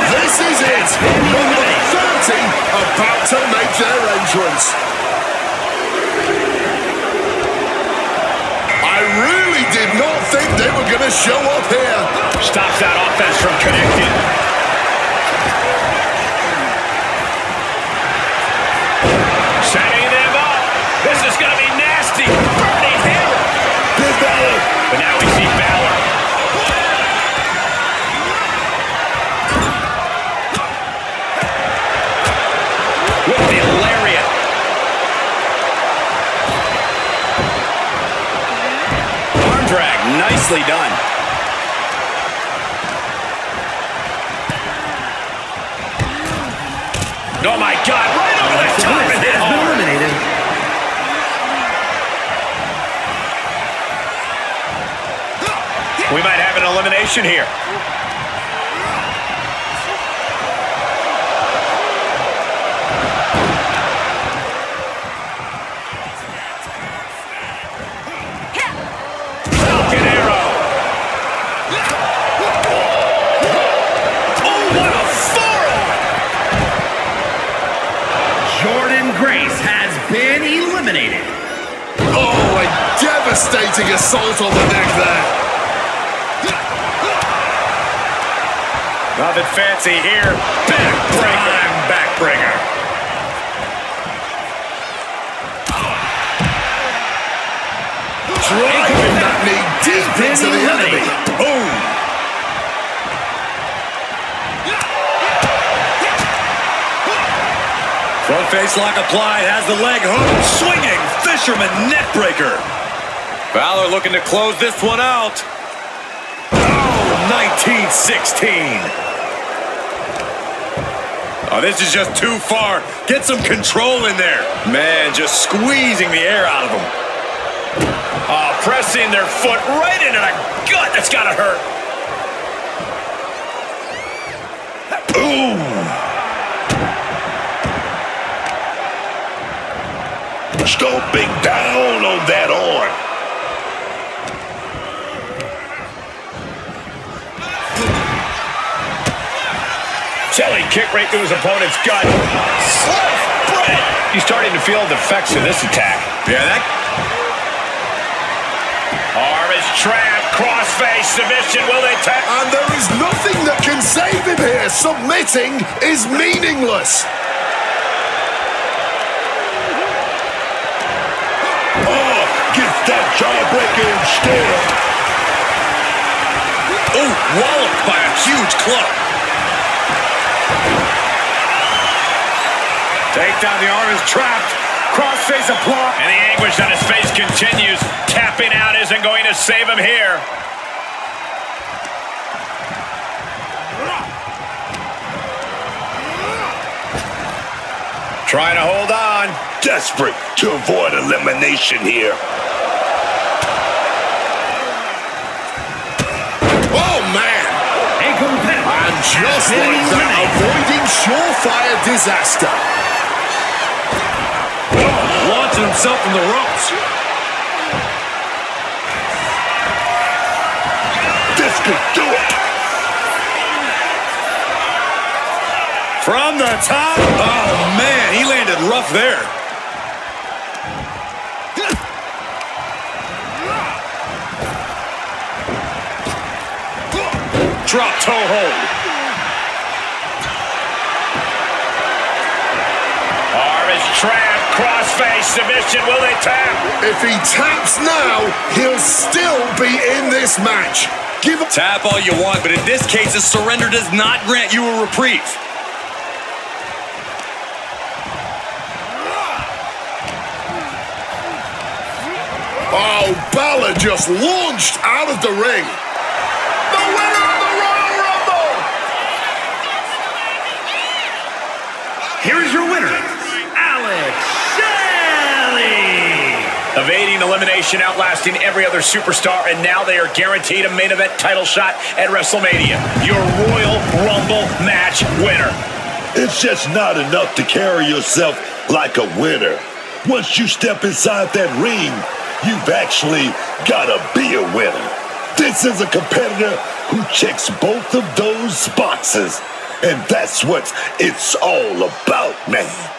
This is it. Number 30 about to make their entrance. I really did not think they were going to show up here. Stops that offense from connecting. Setting them up. This is going to be nasty. Burning hammer. Here's Balor. But now we see Balor. With the lariat. Arm drag. Nicely done. Oh my God, right over the top and hit hard. Eliminated. We might have an elimination here. Falcon arrow. Oh, what a forearm! Jordan Grace has been eliminated. Oh, a devastating assault on the neck there. Nothing fancy here. Backbreaker. Backbreaker. Driving that knee deep into the enemy. Boom. Front face lock applied, has the leg hooked, swinging, fisherman neckbreaker. Balor looking to close this one out. Oh, 1916. Oh, this is just too far. Get some control in there. Man, just squeezing the air out of him. Oh, pressing their foot right into the gut. That's got to hurt. Boom. Stomping down on that arm. Jelly kick right through his opponent's gut. Slice bread. He's starting to feel the effects of this attack. Yeah, that... Arm is trapped. Crossface submission. Will they tap? And there is nothing that can save him here. Submitting is meaningless. Oh, gets that jawbreaker instead. Oh, walloped by a huge club. Takedown, the arm is trapped. Crossface applied. And the anguish on his face continues. Tapping out isn't going to save him here. Trying to hold on. Desperate to avoid elimination here. Oh, man. And just like that, avoiding surefire disaster. Launching himself from the ropes. This could do it. From the top. Oh, man, he landed rough there. Drop toe hold. Arm is trapped. Crossface submission. Will they tap? If he taps now, he'll still be in this match. Give him. Tap all you want, but in this case, a surrender does not grant you a reprieve. Oh, Balor just launched out of the ring. The winner of the Royal Rumble! Here is your winner, Alex Shelley. Evading elimination, outlasting every other superstar, and now they are guaranteed a main event title shot at WrestleMania. Your Royal Rumble match winner. It's just not enough to carry yourself like a winner. Once you step inside that ring, you've actually got to be a winner. This is a competitor who checks both of those boxes. And that's what it's all about, man.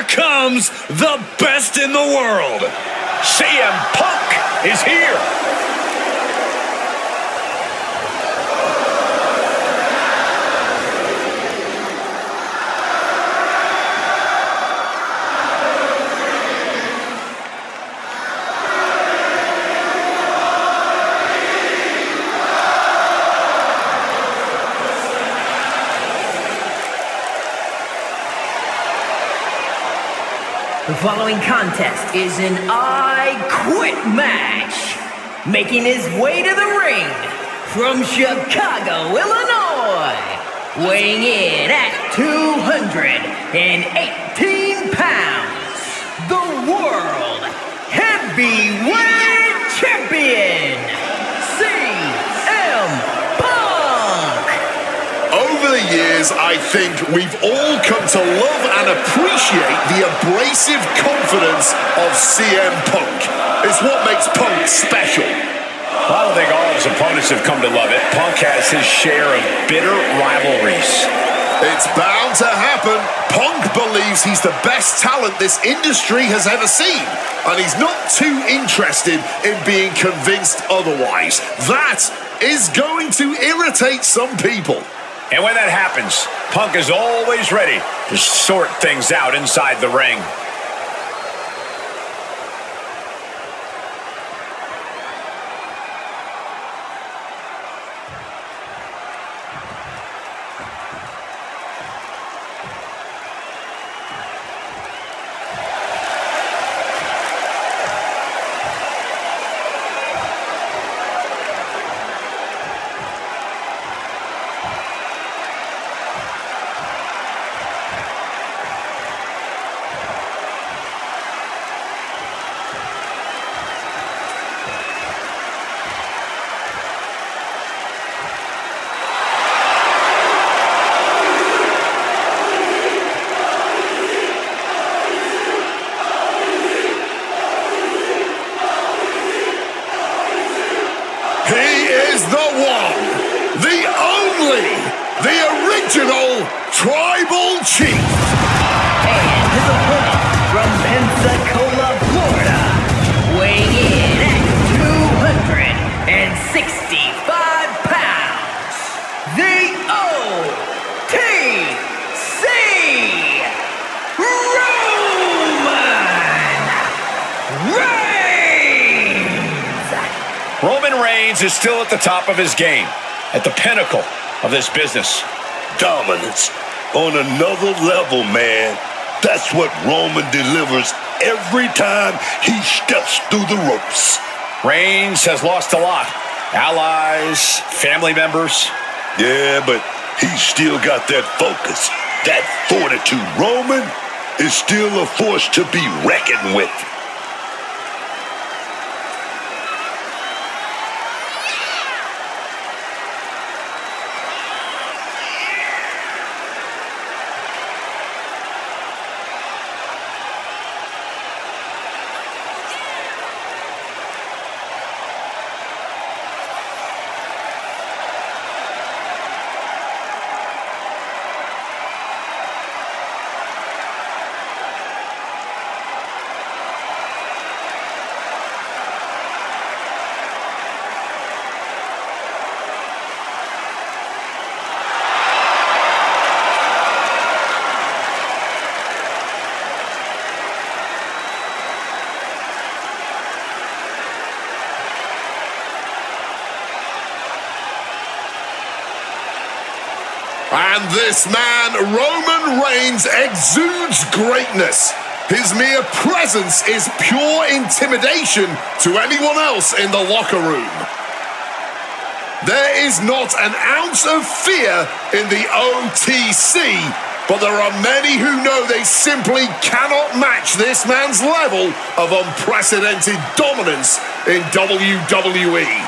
here comes the best in the world. CM Punk is here. The following contest is an I Quit match. Making his way to the ring from Chicago, Illinois. Weighing in at 218 pounds. The World Heavyweight Champion, CM Punk. Over the years, I think we've all come to love and appreciate the abrasive confidence of CM Punk. It's what makes Punk special. Well, I don't think all of his opponents have come to love it. Punk has his share of bitter rivalries. It's bound to happen. Punk believes he's the best talent this industry has ever seen, and he's not too interested in being convinced otherwise. That is going to irritate some people. And when that happens, Punk is always ready to sort things out inside the ring. Tribal Chief. And his opponent from Pensacola, Florida, weighing in at 265 pounds, the OTC, Roman Reigns. Roman Reigns is still at the top of his game, at the pinnacle of this business. Dominance on another level, man. That's what Roman delivers every time he steps through the ropes. Reigns has lost a lot. Allies, family members. Yeah, but he's still got that focus, that fortitude. Roman is still a force to be reckoned with. And this man, Roman Reigns, exudes greatness. His mere presence is pure intimidation to anyone else in the locker room. There is not an ounce of fear in the OTC, but there are many who know they simply cannot match this man's level of unprecedented dominance in WWE.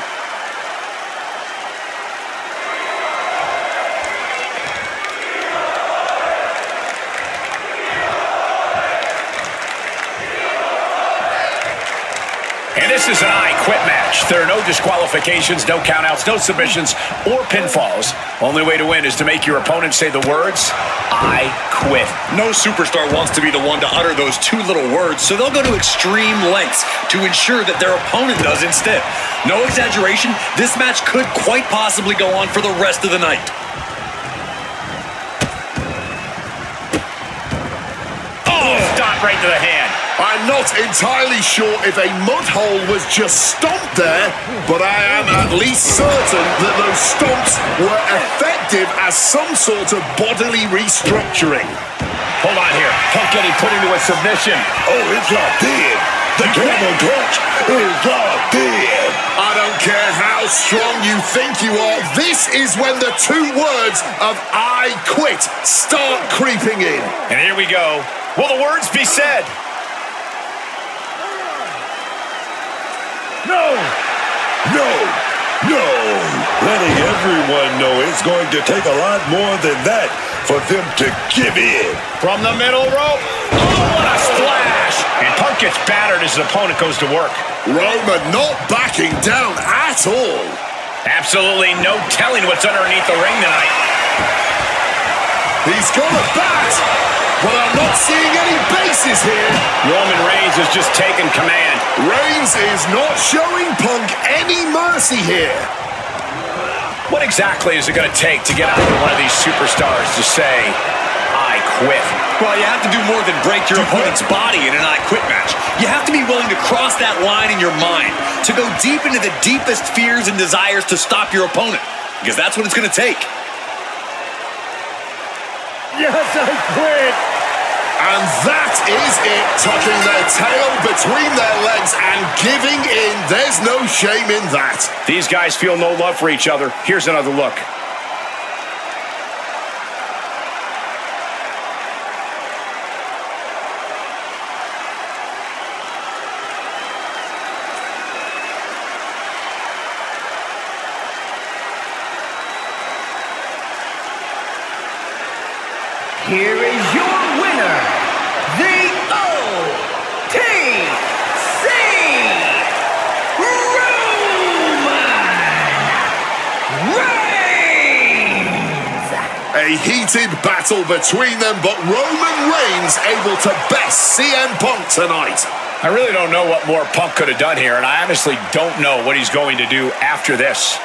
And this is an I Quit match. There are no disqualifications, no countouts, no submissions, or pinfalls. Only way to win is to make your opponent say the words, I quit. No superstar wants to be the one to utter those two little words, so they'll go to extreme lengths to ensure that their opponent does instead. No exaggeration, this match could quite possibly go on for the rest of the night. Oh, stop right to the hand. I'm not entirely sure if a mud hole was just stomped there, but I am at least certain that those stomps were effective as some sort of bodily restructuring. Hold on here. Punk getting put into a submission. Oh, it's locked in. The camel clutch is locked in. I don't care how strong you think you are, this is when the two words of I quit start creeping in. And here we go. Will the words be said? No! No! No! Letting everyone know it's going to take a lot more than that for them to give in. From the middle rope. Oh, what a splash! And Punk gets battered as his opponent goes to work. Roman not backing down at all. Absolutely no telling what's underneath the ring tonight. He's got a bat, but I'm not seeing any bases here. Roman Reigns has just taken command. Reigns is not showing Punk any mercy here. What exactly is it going to take to get out of one of these superstars to say, I quit? Well, you have to do more than break your opponent's body in an I Quit match. You have to be willing to cross that line in your mind, to go deep into the deepest fears and desires to stop your opponent, because that's what it's going to take. Yes, I quit. And that is it, tucking their tail between their legs and giving in. There's no shame in that. These guys feel no love for each other. Here's another look. Here is your winner, the OTC Roman Reigns! A heated battle between them, but Roman Reigns able to best CM Punk tonight. I really don't know what more Punk could have done here, and I honestly don't know what he's going to do after this.